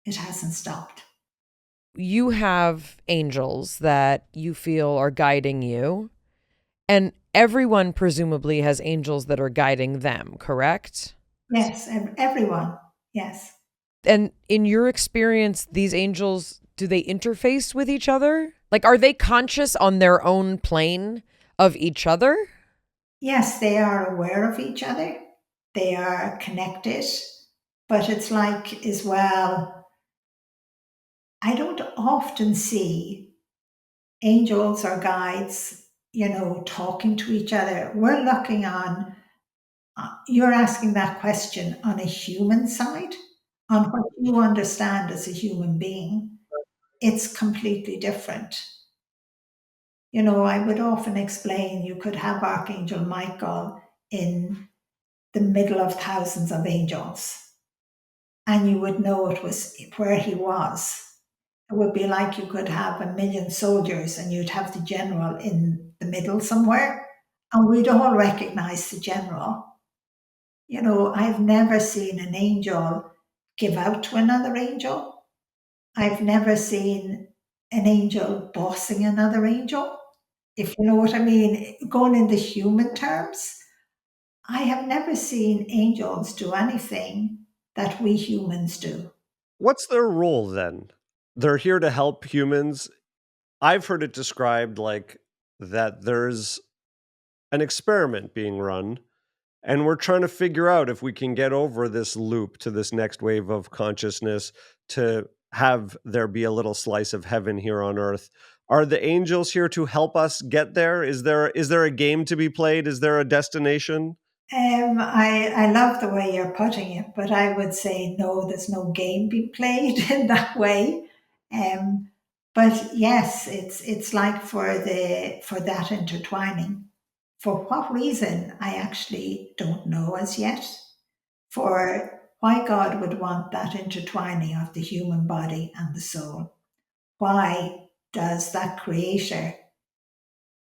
It hasn't stopped. You have angels that you feel are guiding you, and everyone presumably has angels that are guiding them, correct? Yes, everyone. Yes. And in your experience, these angels, do they interface with each other? Like, are they conscious on their own plane of each other? Yes, they are aware of each other. They are connected. But it's like, as well, I don't often see angels or guides, talking to each other. We're looking on, you're asking that question on a human side, on what you understand as a human being. It's completely different. I would often explain you could have Archangel Michael in the middle of thousands of angels, and you would know it was where he was. It would be like you could have 1,000,000 soldiers and you'd have the general in the middle somewhere, and we'd all recognize the general. I've never seen an angel give out to another angel. I've never seen an angel bossing another angel, if you know what I mean. Going in the human terms, I have never seen angels do anything that we humans do. What's their role then? They're here to help humans. I've heard it described like that there's an experiment being run, and we're trying to figure out if we can get over this loop to this next wave of consciousness to have there be a little slice of heaven here on earth. Are the angels here to help us get there? Is there a game to be played? Is there a destination? I love the way you're putting it, but I would say no, there's no game being played in that way. Um, but yes, it's like for that intertwining. For what reason, I actually don't know as yet. For why God would want that intertwining of the human body and the soul. Why does that creator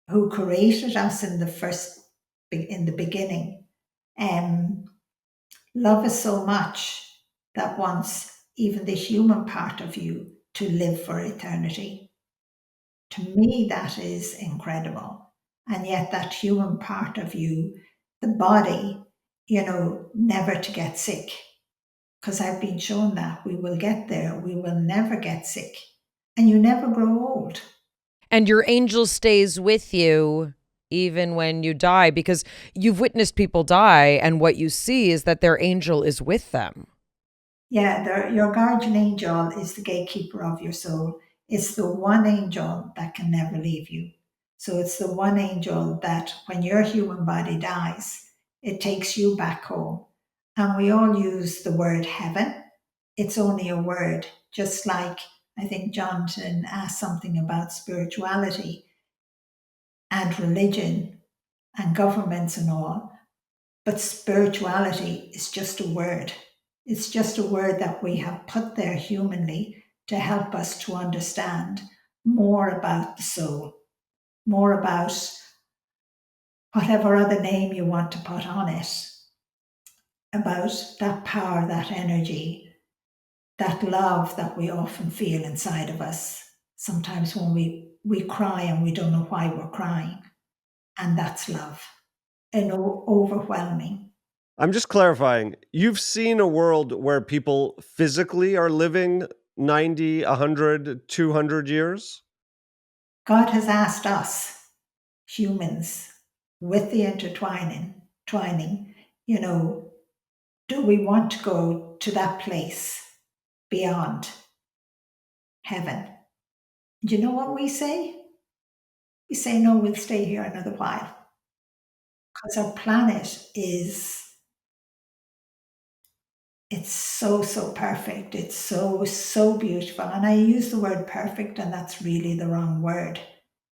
who created us in the beginning um, love us so much that wants even the human part of you to live for eternity? To me, that is incredible. And yet, that human part of you, the body, never to get sick. Because I've been shown that we will get there, we will never get sick, and you never grow old. And your angel stays with you even when you die, because you've witnessed people die, and what you see is that their angel is with them. Yeah, your guardian angel is the gatekeeper of your soul. It's the one angel that can never leave you. So it's the one angel that when your human body dies, it takes you back home. And we all use the word heaven. It's only a word, just like I think Jonathan asked something about spirituality and religion and governments and all. But spirituality is just a word. It's just a word that we have put there humanly to help us to understand more about the soul, more about whatever other name you want to put on it, about that power, that energy, that love that we often feel inside of us. Sometimes when we cry and we don't know why we're crying, and that's love, and overwhelming. I'm just clarifying. You've seen a world where people physically are living 90, 100, 200 years? God has asked us, humans, with the twining, you know, do we want to go to that place beyond heaven? Do you know what we say? We say, no, we'll stay here another while. Because our planet it's so, so perfect. It's so, so beautiful. And I use the word perfect, and that's really the wrong word.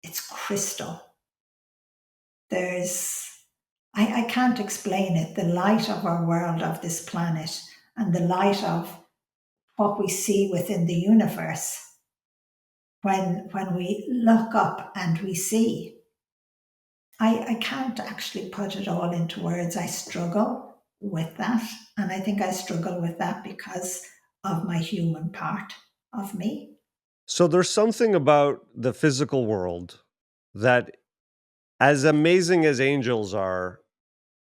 It's crystal. I can't explain it. The light of our world, of this planet, and the light of what we see within the universe. When we look up and we see, I can't actually put it all into words. I struggle with that. And I think I struggle with that because of my human part of me. So there's something about the physical world that, as amazing as angels are,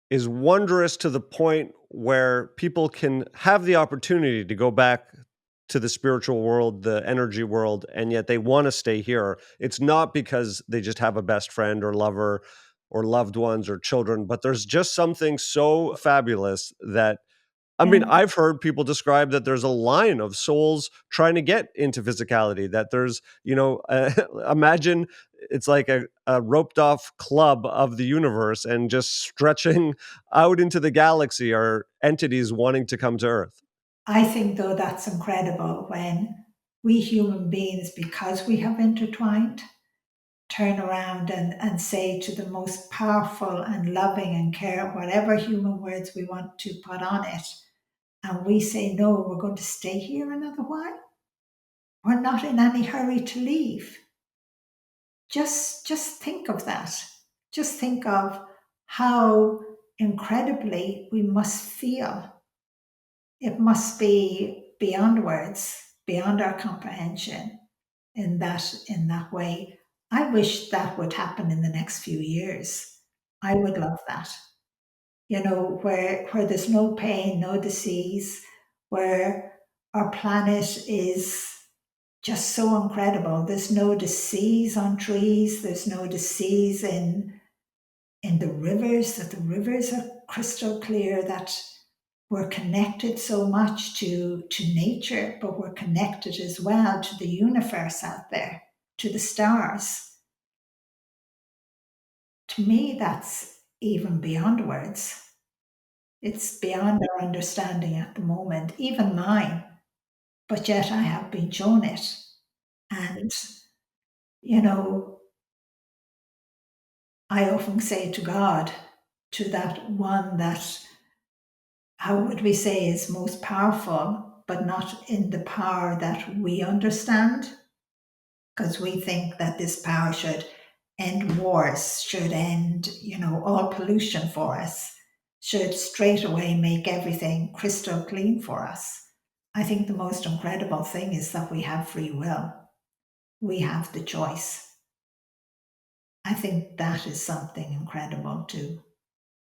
is wondrous to the point where people can have the opportunity to go back to the spiritual world, the energy world, and yet they want to stay here. It's not because they just have a best friend or lover or loved ones or children, but there's just something so fabulous that, I mean, Yeah. I've heard people describe that there's a line of souls trying to get into physicality, that there's, imagine it's like a roped off club of the universe, and just stretching out into the galaxy are entities wanting to come to Earth. I think, though, that's incredible when we human beings, because we have intertwined, turn around and say to the most powerful and loving and care, whatever human words we want to put on it, and we say, no, we're going to stay here another while. We're not in any hurry to leave. Just think of that. Just think of how incredibly we must feel. It must be beyond words, beyond our comprehension in that way. I wish that would happen in the next few years. I would love that. Where there's no pain, no disease, where our planet is just so incredible. There's no disease on trees, there's no disease in the rivers, that the rivers are crystal clear, that we're connected so much to nature, but we're connected as well to the universe out there, to the stars. To me, that's even beyond words. It's beyond our understanding at the moment, even mine, but yet I have been shown it. And, you know, I often say to God, to that one that, how would we say, is most powerful, but not in the power that we understand, because we think that this power should end wars, should end, all pollution for us, should straight away make everything crystal clean for us. I think the most incredible thing is that we have free will. We have the choice. I think that is something incredible too.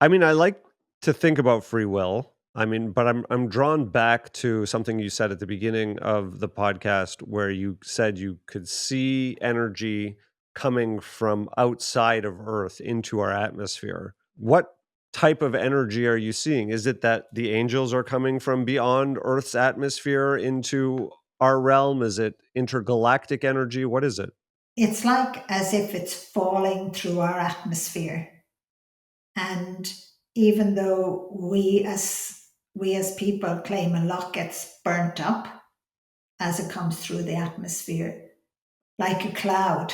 I mean, I like to think about free will. I mean, but I'm drawn back to something you said at the beginning of the podcast where you said you could see energy coming from outside of Earth into our atmosphere. What type of energy are you seeing? Is it that the angels are coming from beyond Earth's atmosphere into our realm? Is it intergalactic energy? What is it? It's like as if it's falling through our atmosphere. And even though we as people claim a lot gets burnt up as it comes through the atmosphere, like a cloud,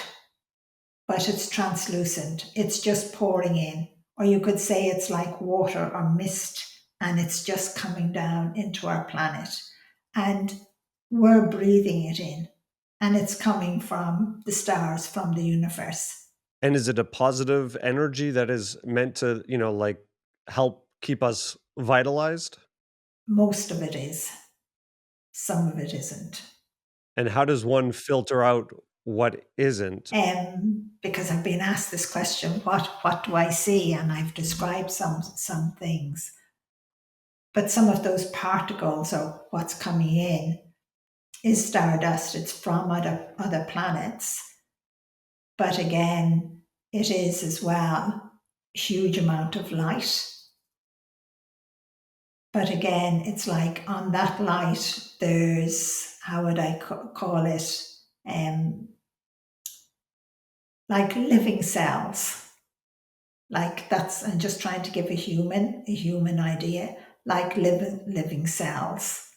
but it's translucent. It's just pouring in. Or you could say it's like water or mist, and it's just coming down into our planet. And we're breathing it in, and it's coming from the stars, from the universe. And is it a positive energy that is meant to, like help keep us vitalized? Most of it is, some of it isn't. And how does one filter out what isn't? Because I've been asked this question, what do I see? And I've described some things. But some of those particles, or what's coming in, is stardust. It's from other planets. But again, it is as well a huge amount of light. But again, it's like on that light, there's, how would I call it? Like living cells. Like that's, I'm just trying to give a human idea, like living cells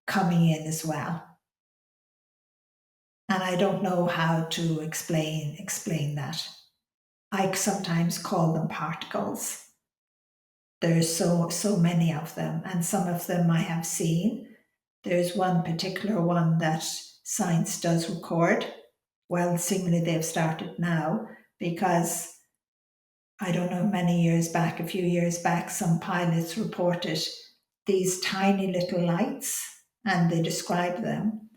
coming in as well. And I don't know how to explain that. I sometimes call them particles. There's so many of them, and some of them I have seen. There's one particular one that science does record. Well, seemingly they've started now, because I don't know, a few years back, some pilots reported these tiny little lights, and they described them.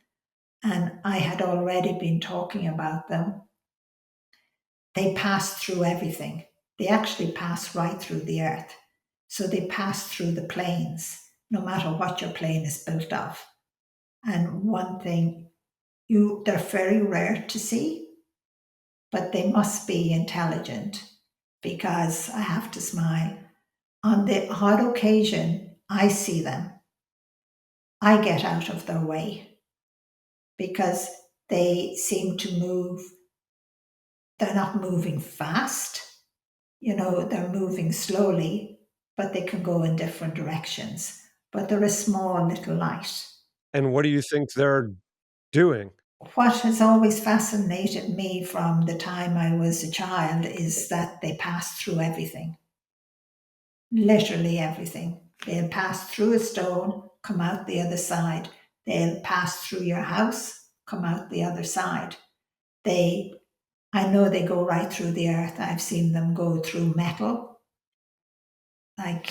And I had already been talking about them. They pass through everything. They actually pass right through the earth. So they pass through the planes, no matter what your plane is built of. And one thing, they're very rare to see, but they must be intelligent, because I have to smile. On the odd occasion, I see them. I get out of their way, because they seem to move. They're not moving fast, they're moving slowly, but they can go in different directions. But they're a small little light. And what do you think they're doing? What has always fascinated me from the time I was a child is that they pass through everything. Literally everything. They'll pass through a stone, come out the other side. They'll pass through your house, come out the other side. I know they go right through the earth. I've seen them go through metal. And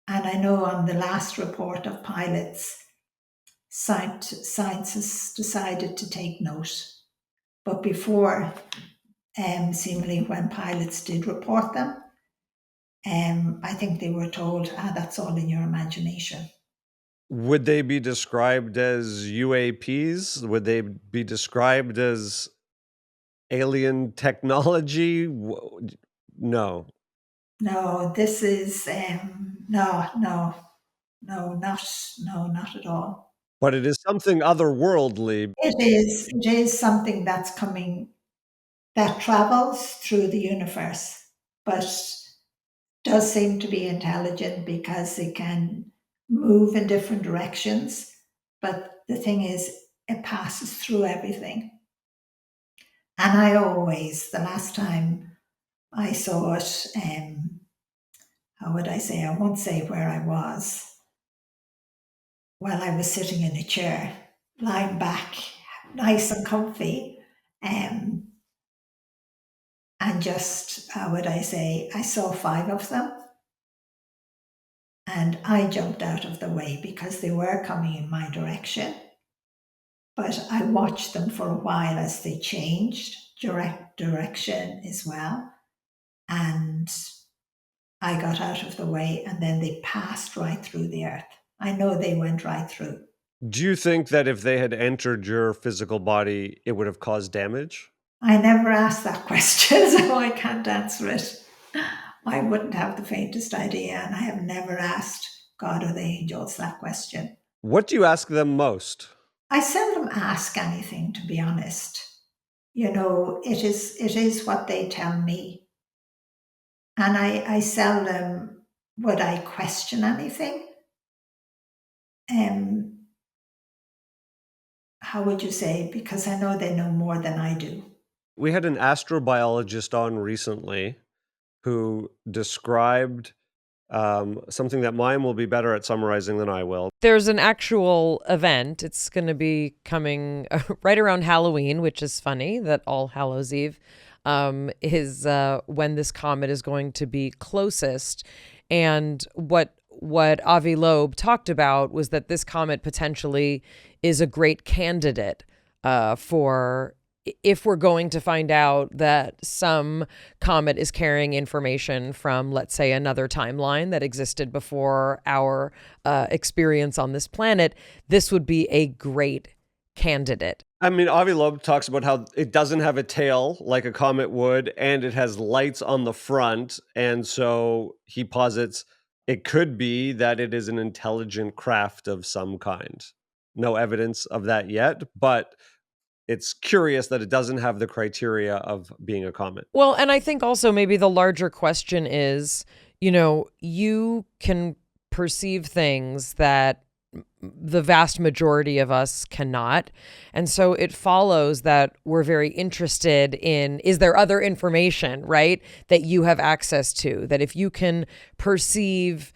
I know on the last report of pilots, scientists decided to take note. But before, seemingly when pilots did report them, I think they were told, that's all in your imagination. Would they be described as UAPs? Would they be described as alien technology? No. No, this is not at all. But it is something otherworldly. It is something that's coming, that travels through the universe, but does seem to be intelligent because it can move in different directions. But the thing is, it passes through everything. And the last time I saw it, how would I say? I won't say where I was. Well, I was sitting in a chair, lying back, nice and comfy, and just, how would I say? I saw 5 of them, and I jumped out of the way because they were coming in my direction. But I watched them for a while as they changed direction as well, and I got out of the way, and then they passed right through the earth. I know they went right through. Do you think that if they had entered your physical body, it would have caused damage? I never asked that question, so I can't answer it. I wouldn't have the faintest idea, and I have never asked God or the angels that question. What do you ask them most? I seldom ask anything, to be honest. It is what they tell me. And I seldom would I question anything. How would you say? Because I know they know more than I do. We had an astrobiologist on recently who described something that Mayim will be better at summarizing than I will. There's an actual event. It's going to be coming right around Halloween, which is funny that All Hallows Eve is when this comet is going to be closest. And what Avi Loeb talked about was that this comet potentially is a great candidate for if we're going to find out that some comet is carrying information from, let's say, another timeline that existed before our experience on this planet, this would be a great candidate. I mean, Avi Loeb talks about how it doesn't have a tail like a comet would, and it has lights on the front. And so he posits it could be that it is an intelligent craft of some kind. No evidence of that yet, but it's curious that it doesn't have the criteria of being a comet. Well, and I think also maybe the larger question is, you can perceive things that the vast majority of us cannot. And so it follows that we're very interested in, is there other information, right, that you have access to, that if you can perceive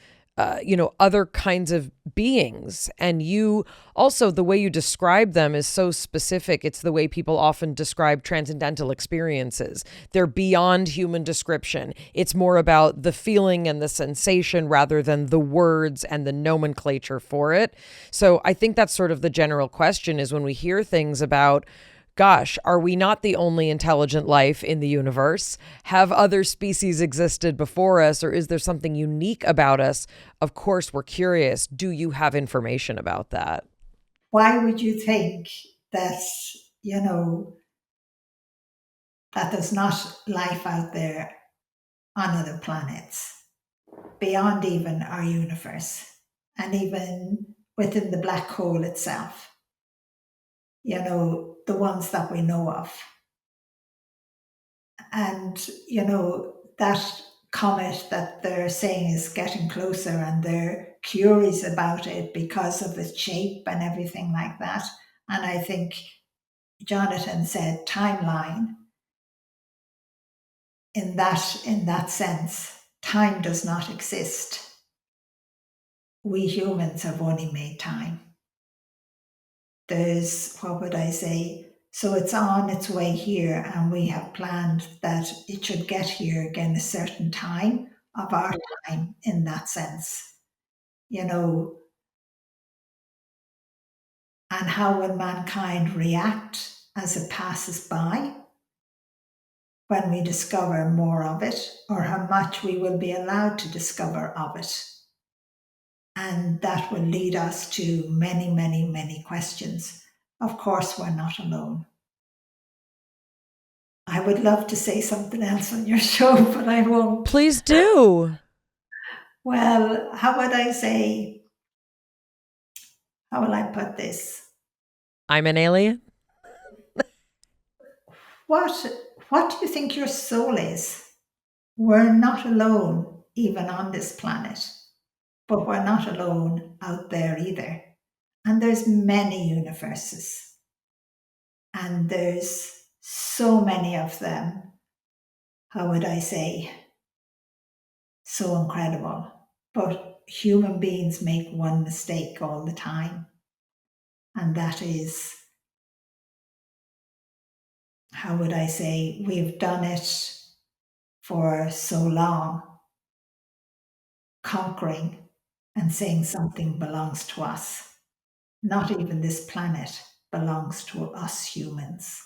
other kinds of beings. And you also, the way you describe them is so specific. It's the way people often describe transcendental experiences. They're beyond human description. It's more about the feeling and the sensation rather than the words and the nomenclature for it. So I think that's sort of the general question is when we hear things about, gosh, are we not the only intelligent life in the universe? Have other species existed before us, or is there something unique about us? Of course, we're curious. Do you have information about that? Why would you think that, that there's not life out there on other planets, beyond even our universe, and even within the black hole itself? The ones that we know of. And, that comet that they're saying is getting closer and they're curious about it because of its shape and everything like that. And I think Jonathan said timeline. In that sense, time does not exist. We humans have only made time. There's, what would I say? So it's on its way here, and we have planned that it should get here again a certain time of our time in that sense. And how will mankind react as it passes by when we discover more of it, or how much we will be allowed to discover of it? And that will lead us to many, many, many questions. Of course, we're not alone. I would love to say something else on your show, but I won't. Please do. Well, how would I say, how will I put this? I'm an alien. What do you think your soul is? We're not alone, even on this planet, but we're not alone out there either. And there's many universes, and there's so many of them. How would I say? So incredible. But human beings make one mistake all the time, and that is, how would I say, we've done it for so long, conquering and saying something belongs to us. Not even this planet belongs to us humans.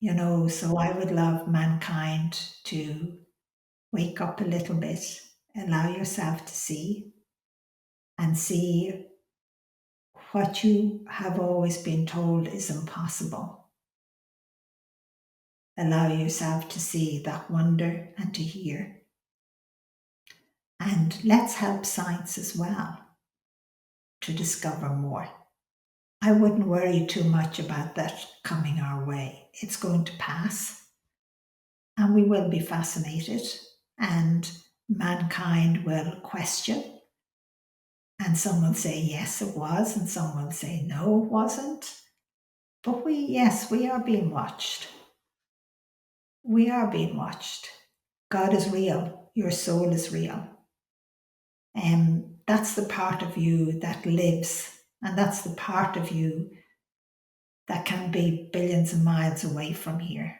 So I would love mankind to wake up a little bit, allow yourself to see, and see what you have always been told is impossible. Allow yourself to see that wonder and to hear. And let's help science as well to discover more. I wouldn't worry too much about that coming our way. It's going to pass, and we will be fascinated, and mankind will question. And some will say, yes, it was, and some will say, no, it wasn't. But we are being watched. We are being watched. God is real. Your soul is real. And that's the part of you that lives. And that's the part of you that can be billions of miles away from here,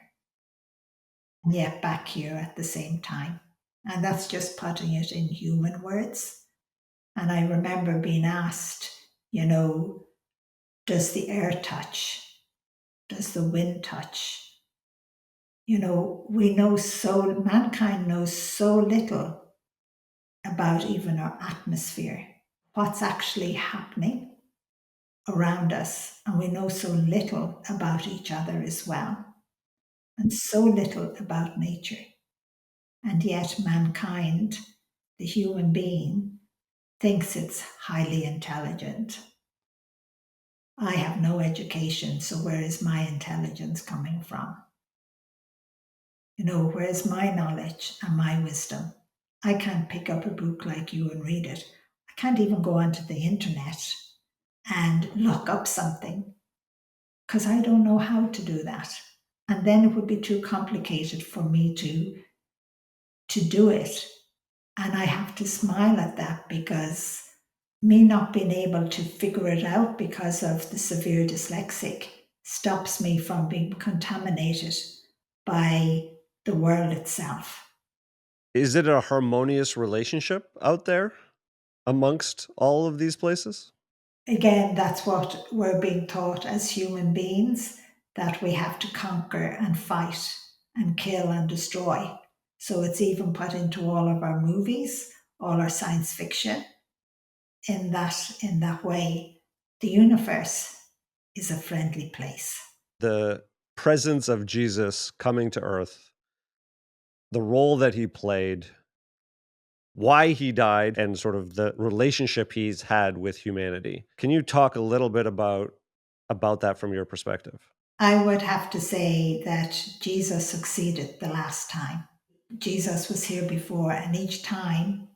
and yet back here at the same time. And that's just putting it in human words. And I remember being asked, does the air touch? Does the wind touch? Mankind knows so little about even our atmosphere, what's actually happening around us. And we know so little about each other as well, and so little about nature. And yet mankind, the human being, thinks it's highly intelligent. I have no education, so where is my intelligence coming from? Where is my knowledge and my wisdom? I can't pick up a book like you and read it. I can't even go onto the internet and look up something because I don't know how to do that. And then it would be too complicated for me to do it. And I have to smile at that, because me not being able to figure it out because of the severe dyslexic stops me from being contaminated by the world itself. Is it a harmonious relationship out there amongst all of these places? Again, that's what we're being taught as human beings, that we have to conquer and fight and kill and destroy. So it's even put into all of our movies, all our science fiction. In that way, the universe is a friendly place. The presence of Jesus coming to earth, the role that he played, why he died, and sort of the relationship he's had with humanity. Can you talk a little bit about that from your perspective? I would have to say that Jesus succeeded the last time. Jesus was here before, and each time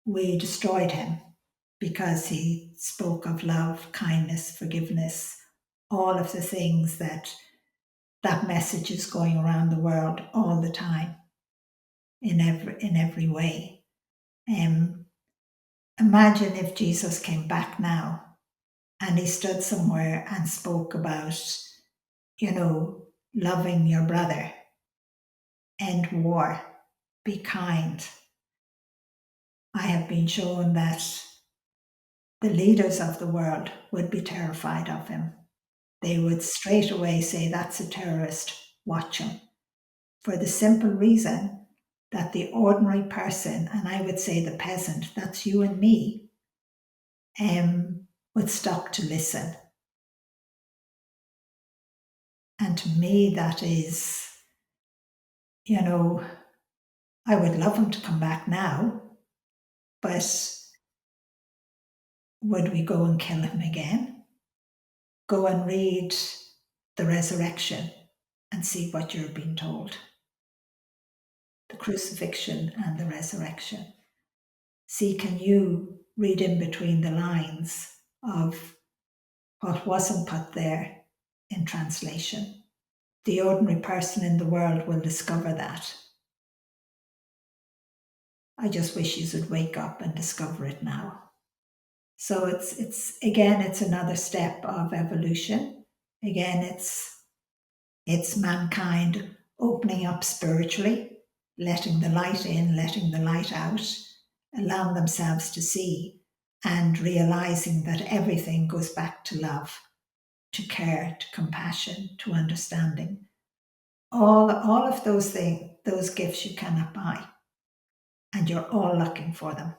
we destroyed him because he spoke of love, kindness, forgiveness, all of the things that message is going around the world all the time, in every way. Imagine if Jesus came back now and he stood somewhere and spoke about, loving your brother, end war, be kind. I have been shown that the leaders of the world would be terrified of him. They would straight away say, that's a terrorist, watch him. For the simple reason that the ordinary person, and I would say the peasant, that's you and me, would stop to listen. And to me, that is, I would love him to come back now, but would we go and kill him again? Go and read the resurrection and see what you're being told. The crucifixion and the resurrection. See, can you read in between the lines of what wasn't put there in translation? The ordinary person in the world will discover that. I just wish you would wake up and discover it now. So it's another step of evolution. Again, it's mankind opening up spiritually, letting the light in, letting the light out, allowing themselves to see, and realizing that everything goes back to love, to care, to compassion, to understanding. All of those things, those gifts you cannot buy, and you're all looking for them.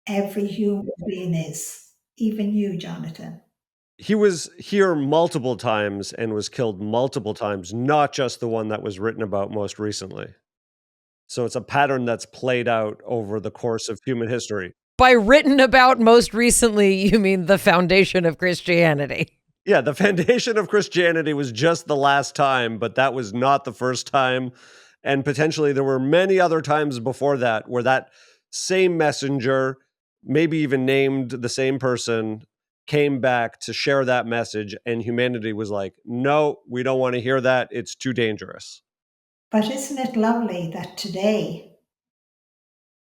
Every human being is, even you, Jonathan. He was here multiple times and was killed multiple times, not just the one that was written about most recently. So it's a pattern that's played out over the course of human history. By written about most recently, you mean the foundation of Christianity? Yeah, the foundation of Christianity was just the last time, but that was not the first time. And potentially there were many other times before that where that same messenger, maybe even named the same person, came back to share that message, and humanity was like, no, we don't want to hear that. It's too dangerous. But isn't it lovely that today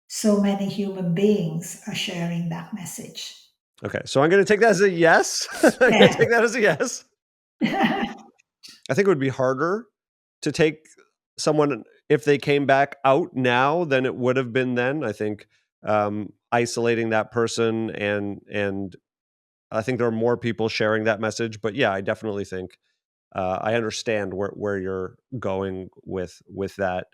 so many human beings are sharing that message? Okay, so I'm going to take that as a yes. I'm going to take that as a yes. I think it would be harder to take someone if they came back out now than it would have been then. I think isolating that person and I think there are more people sharing that message. But yeah, I definitely think I understand where you're going with that.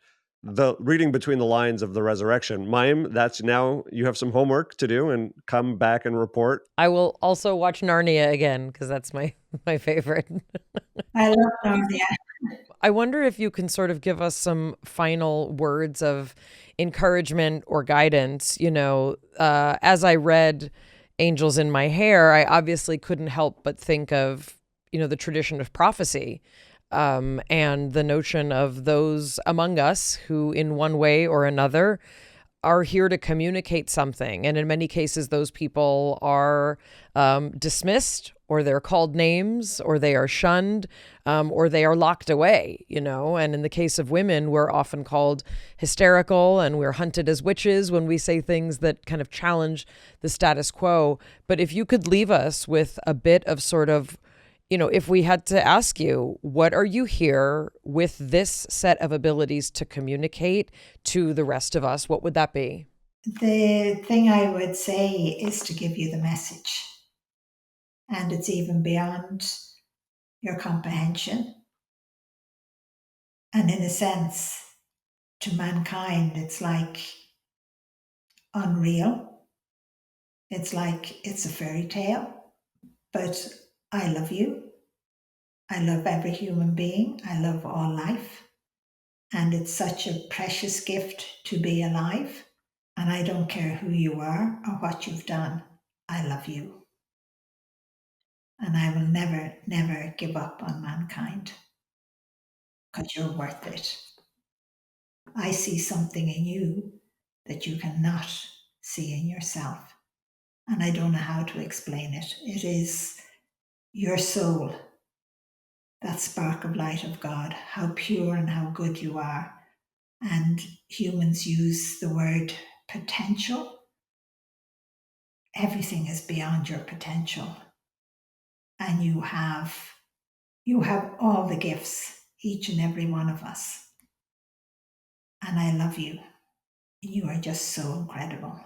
The reading between the lines of the resurrection, Mayim, that's now you have some homework to do and come back and report. I will also watch Narnia again because that's my favorite. I love Narnia. I wonder if you can sort of give us some final words of encouragement or guidance. As I read Angels in My Hair, I obviously couldn't help but think of, the tradition of prophecy, and the notion of those among us who in one way or another are here to communicate something. And in many cases, those people are dismissed, or they're called names, or they are shunned, or they are locked away, And in the case of women, we're often called hysterical, and we're hunted as witches when we say things that kind of challenge the status quo. But if you could leave us with a bit of sort of, if we had to ask you, what are you here with this set of abilities to communicate to the rest of us, what would that be? The thing I would say is to give you the message. And it's even beyond your comprehension. And in a sense, to mankind, it's like unreal. It's like it's a fairy tale. But I love you. I love every human being. I love all life. And it's such a precious gift to be alive. And I don't care who you are or what you've done. I love you. And I will never, never give up on mankind because you're worth it. I see something in you that you cannot see in yourself. And I don't know how to explain it. It is your soul, that spark of light of God, how pure and how good you are. And humans use the word potential. Everything is beyond your potential. And you have all the gifts, each and every one of us. And I love you. You are just so incredible.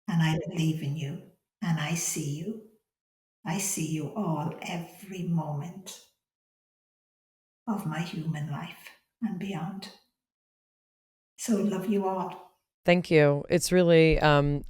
And I believe in you. and I see you. I see you all every moment of my human life and beyond. So love you all. Thank you. It's really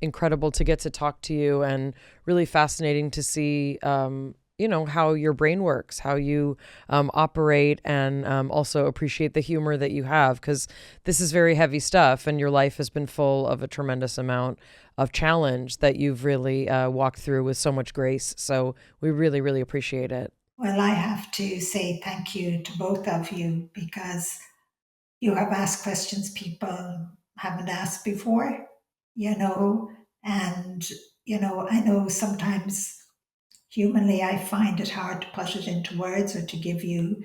incredible to get to talk to you, and really fascinating to see, how your brain works, how you operate, and also appreciate the humor that you have, because this is very heavy stuff, and your life has been full of a tremendous amount of challenge that you've really walked through with so much grace. So we really, really appreciate it. Well, I have to say thank you to both of you because you have asked questions people haven't asked before, you know, and, I know sometimes humanly I find it hard to put it into words or to give you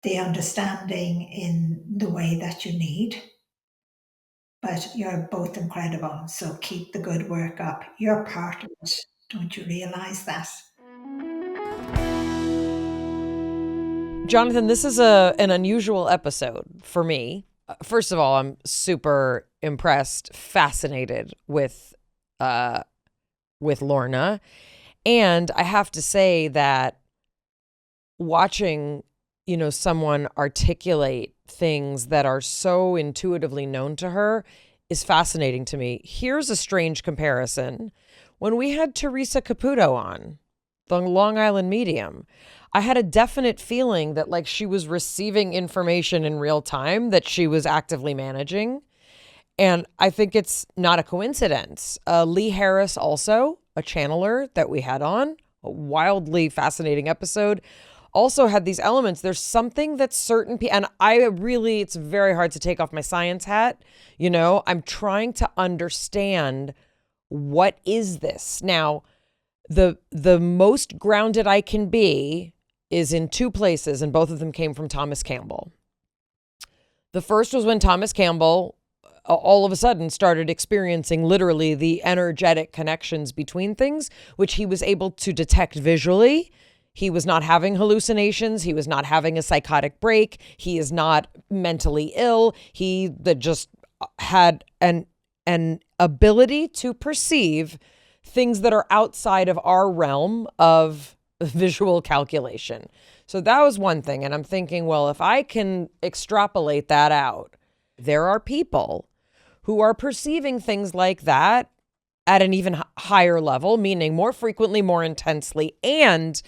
the understanding in the way that you need. But you're both incredible. So keep the good work up. You're part of it. Don't you realize that? Jonathan, this is an unusual episode for me. First of all, I'm super impressed, fascinated with Lorna, and I have to say that watching, someone articulate things that are so intuitively known to her is fascinating to me. Here's a strange comparison. When we had Teresa Caputo on, the Long Island medium, I had a definite feeling that like she was receiving information in real time that she was actively managing. And I think it's not a coincidence. Lee Harris, also a channeler that we had on, a wildly fascinating episode, also had these elements. There's something that certain people, and it's very hard to take off my science hat. I'm trying to understand, what is this? Now, the most grounded I can be is in two places, and both of them came from Thomas Campbell. The first was when Thomas Campbell all of a sudden started experiencing literally the energetic connections between things, which he was able to detect visually. He was not having hallucinations. He was not having a psychotic break. He is not mentally ill. He just had an ability to perceive things that are outside of our realm of visual calculation. So that was one thing. And I'm thinking, well, if I can extrapolate that out, there are people who are perceiving things like that at an even higher level, meaning more frequently, more intensely, and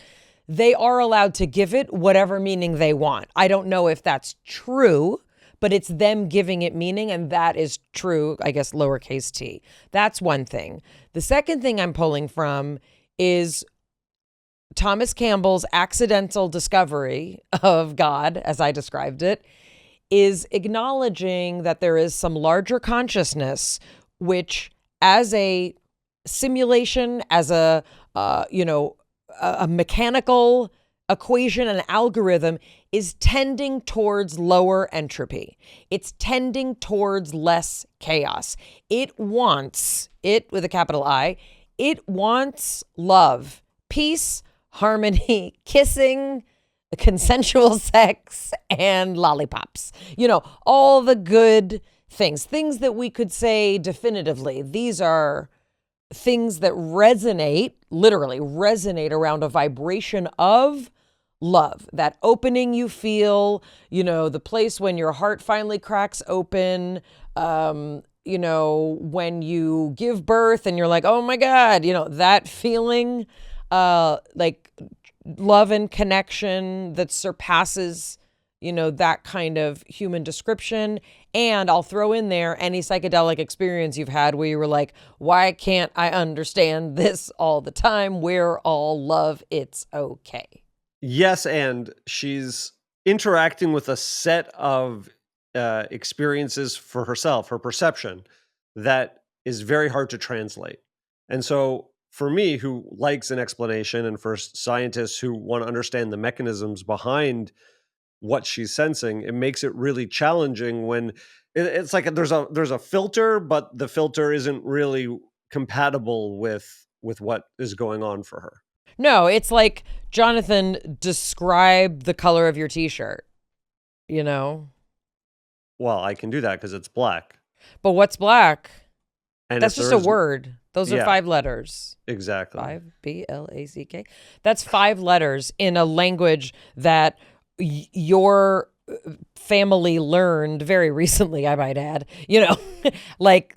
they are allowed to give it whatever meaning they want. I don't know if that's true, but it's them giving it meaning, and that is true, I guess, lowercase t. That's one thing. The second thing I'm pulling from is Thomas Campbell's accidental discovery of God, as I described it, is acknowledging that there is some larger consciousness, which as a simulation, as a mechanical equation, an algorithm, is tending towards lower entropy. It's tending towards less chaos. It with a capital I, it wants love, peace, harmony, kissing, consensual sex, and lollipops. All the good things that we could say definitively. These are things that literally resonate around a vibration of love. That opening you feel, the place when your heart finally cracks open, when you give birth and you're like, oh my God, that feeling, like love and connection that surpasses, that kind of human description. And I'll throw in there any psychedelic experience you've had where you were like, why can't I understand this all the time? We're all love. It's okay. Yes, and she's interacting with a set of experiences for herself, her perception, that is very hard to translate. And so for me, who likes an explanation, and for scientists who want to understand the mechanisms behind what she's sensing, it makes it really challenging when it's like there's a filter, but the filter isn't really compatible with what is going on for her. No, it's like, Jonathan, describe the color of your t-shirt, Well, I can do that because it's black. But what's black? And That's if there just a is, word. Those are yeah, 5 letters. exactly. 5 Black. That's 5 letters in a language that your family learned very recently, I might add. Like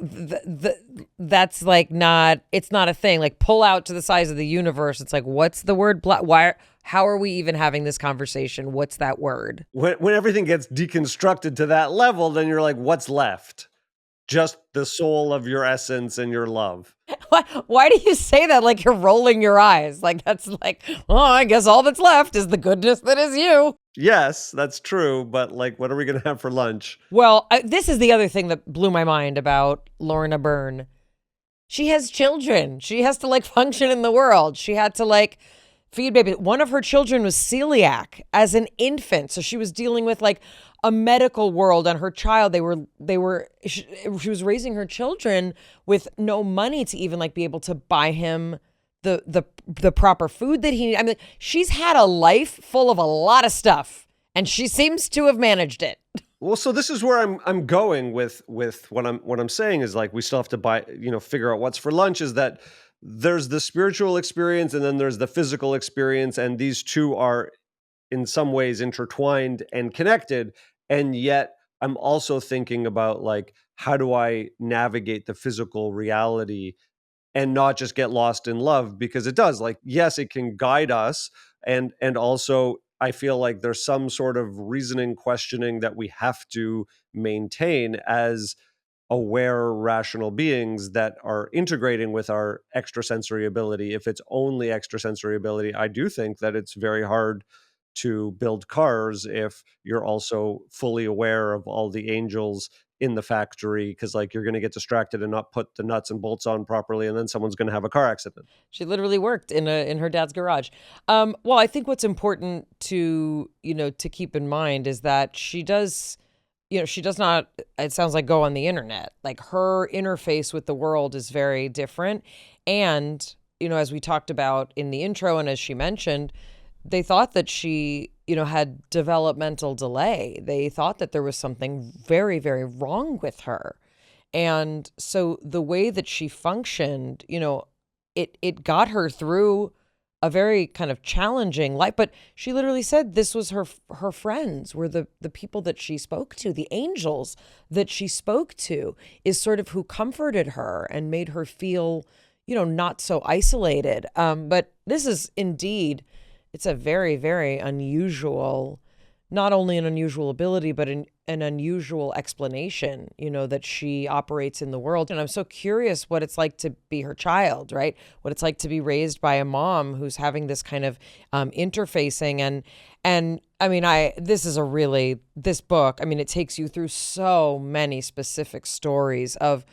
that's like not, it's not a thing. Like pull out to the size of the universe. It's like, what's the word black? How are we even having this conversation? What's that word? When everything gets deconstructed to that level, then you're like, what's left? Just the soul of your essence and your love. Why do you say that like you're rolling your eyes? Like that's like, oh, I guess all that's left is the goodness that is you. Yes, that's true. But like, what are we going to have for lunch? Well, this is the other thing that blew my mind about Lorna Byrne. She has children. She has to like function in the world. She had to like feed baby. One of her children was celiac as an infant. So she was dealing with like a medical world, and her child, she was raising her children with no money to even like be able to buy him the proper food that he needed. I mean, she's had a life full of a lot of stuff, and she seems to have managed it. Well, so this is where I'm going with what I'm saying is like we still have to figure out what's for lunch. Is that there's the spiritual experience and then there's the physical experience, and these two are in some ways intertwined and connected. And yet I'm also thinking about like, how do I navigate the physical reality and not just get lost in love? Because it does, like, yes, it can guide us. And also I feel like there's some sort of reasoning, questioning that we have to maintain as aware, rational beings that are integrating with our extrasensory ability. If it's only extrasensory ability, I do think that it's very hard to build cars if you're also fully aware of all the angels in the factory, because like you're going to get distracted and not put the nuts and bolts on properly, and then someone's going to have a car accident. She literally worked in her dad's garage. Well, I think what's important to keep in mind is that she does not, it sounds like, go on the internet. Like her interface with the world is very different. And, as we talked about in the intro and as she mentioned, they thought that she, had developmental delay. They thought that there was something very, very wrong with her. And so the way that she functioned, it got her through a very kind of challenging life. But she literally said this was her friends were the people that she spoke to, the angels that she spoke to, is sort of who comforted her and made her feel, not so isolated. But this is indeed, it's a very, very unusual, not only an unusual ability, but an unusual explanation, that she operates in the world. And I'm so curious what it's like to be her child, right? What it's like to be raised by a mom who's having this kind of interfacing. And I mean, this book, I mean, it takes you through so many specific stories of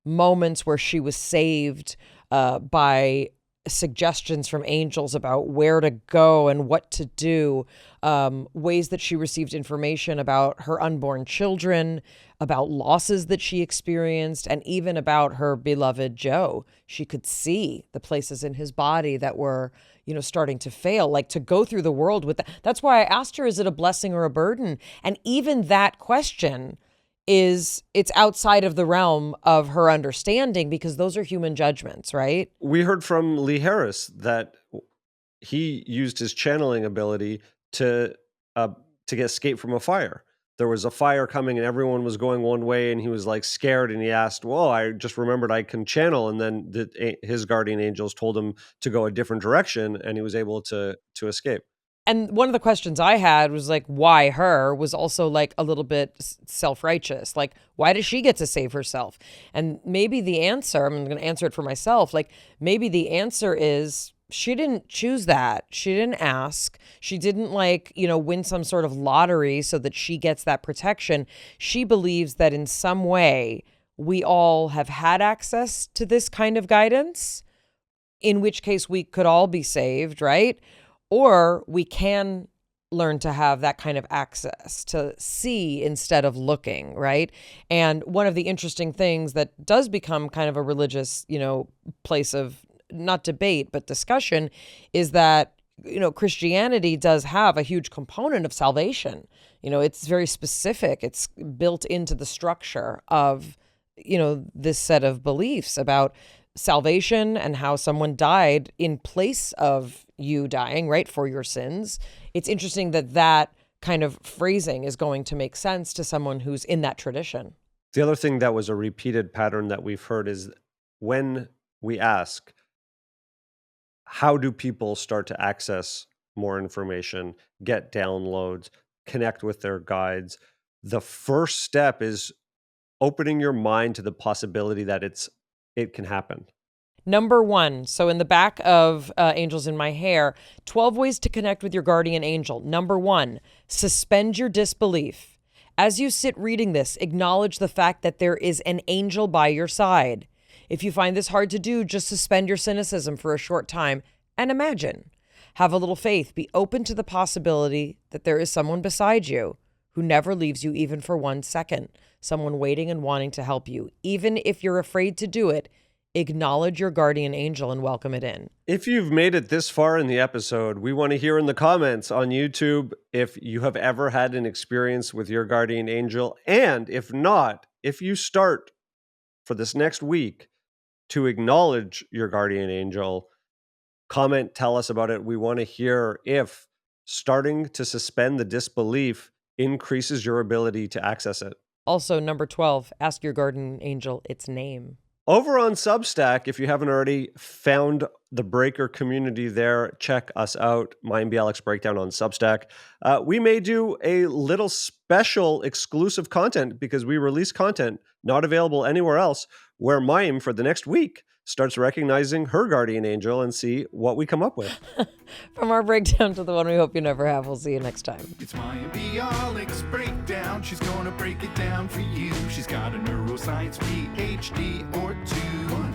moments where she was saved by suggestions from angels about where to go and what to do, ways that she received information about her unborn children, about losses that she experienced, and even about her beloved Joe. She could see the places in his body that were, starting to fail, like to go through the world with that. That's why I asked her, is it a blessing or a burden? And even that question it's outside of the realm of her understanding, because those are human judgments, right? We heard from Lee Harris that he used his channeling ability to get escape from a fire. There was a fire coming and everyone was going one way, and he was like scared, and he asked, well, I just remembered I can channel. And then his guardian angels told him to go a different direction, and he was able to escape. And one of the questions I had was like, why her, was also like a little bit self-righteous. Like, why does she get to save herself? And maybe the answer, I'm going to answer it for myself. Like, maybe the answer is she didn't choose that. She didn't ask. She didn't win some sort of lottery so that she gets that protection. She believes that in some way we all have had access to this kind of guidance, in which case we could all be saved, right? Or we can learn to have that kind of access to see instead of looking, right? And one of the interesting things that does become kind of a religious, place of not debate, but discussion, is that, Christianity does have a huge component of salvation. It's very specific. It's built into the structure of this set of beliefs about salvation and how someone died in place of you dying, right, for your sins. It's interesting that kind of phrasing is going to make sense to someone who's in that tradition. The other thing that was a repeated pattern that we've heard is when we ask, how do people start to access more information, get downloads, connect with their guides? The first step is opening your mind to the possibility that it can happen. Number 1, so in the back of Angels in My Hair, 12 ways to connect with your guardian angel. Number 1, suspend your disbelief. As you sit reading this, acknowledge the fact that there is an angel by your side. If you find this hard to do, just suspend your cynicism for a short time and imagine. Have a little faith. Be open to the possibility that there is someone beside you who never leaves you even for 1 second, someone waiting and wanting to help you. Even if you're afraid to do it, acknowledge your guardian angel and welcome it in. If you've made it this far in the episode, we want to hear in the comments on YouTube if you have ever had an experience with your guardian angel. And if not, if you start for this next week to acknowledge your guardian angel, comment, tell us about it. We want to hear if starting to suspend the disbelief increases your ability to access it. Also, number 12, ask your guardian angel its name. Over on Substack, if you haven't already found the Breaker community there, check us out, Mayim Bialik's Breakdown on Substack. We may do a little special exclusive content because we release content not available anywhere else, where Mayim for the next week starts recognizing her guardian angel and see what we come up with. From our breakdown to the one we hope you never have, we'll see you next time. It's Mayim Bialik's Breakdown. She's gonna break it down for you. She's got a neuroscience PhD or two.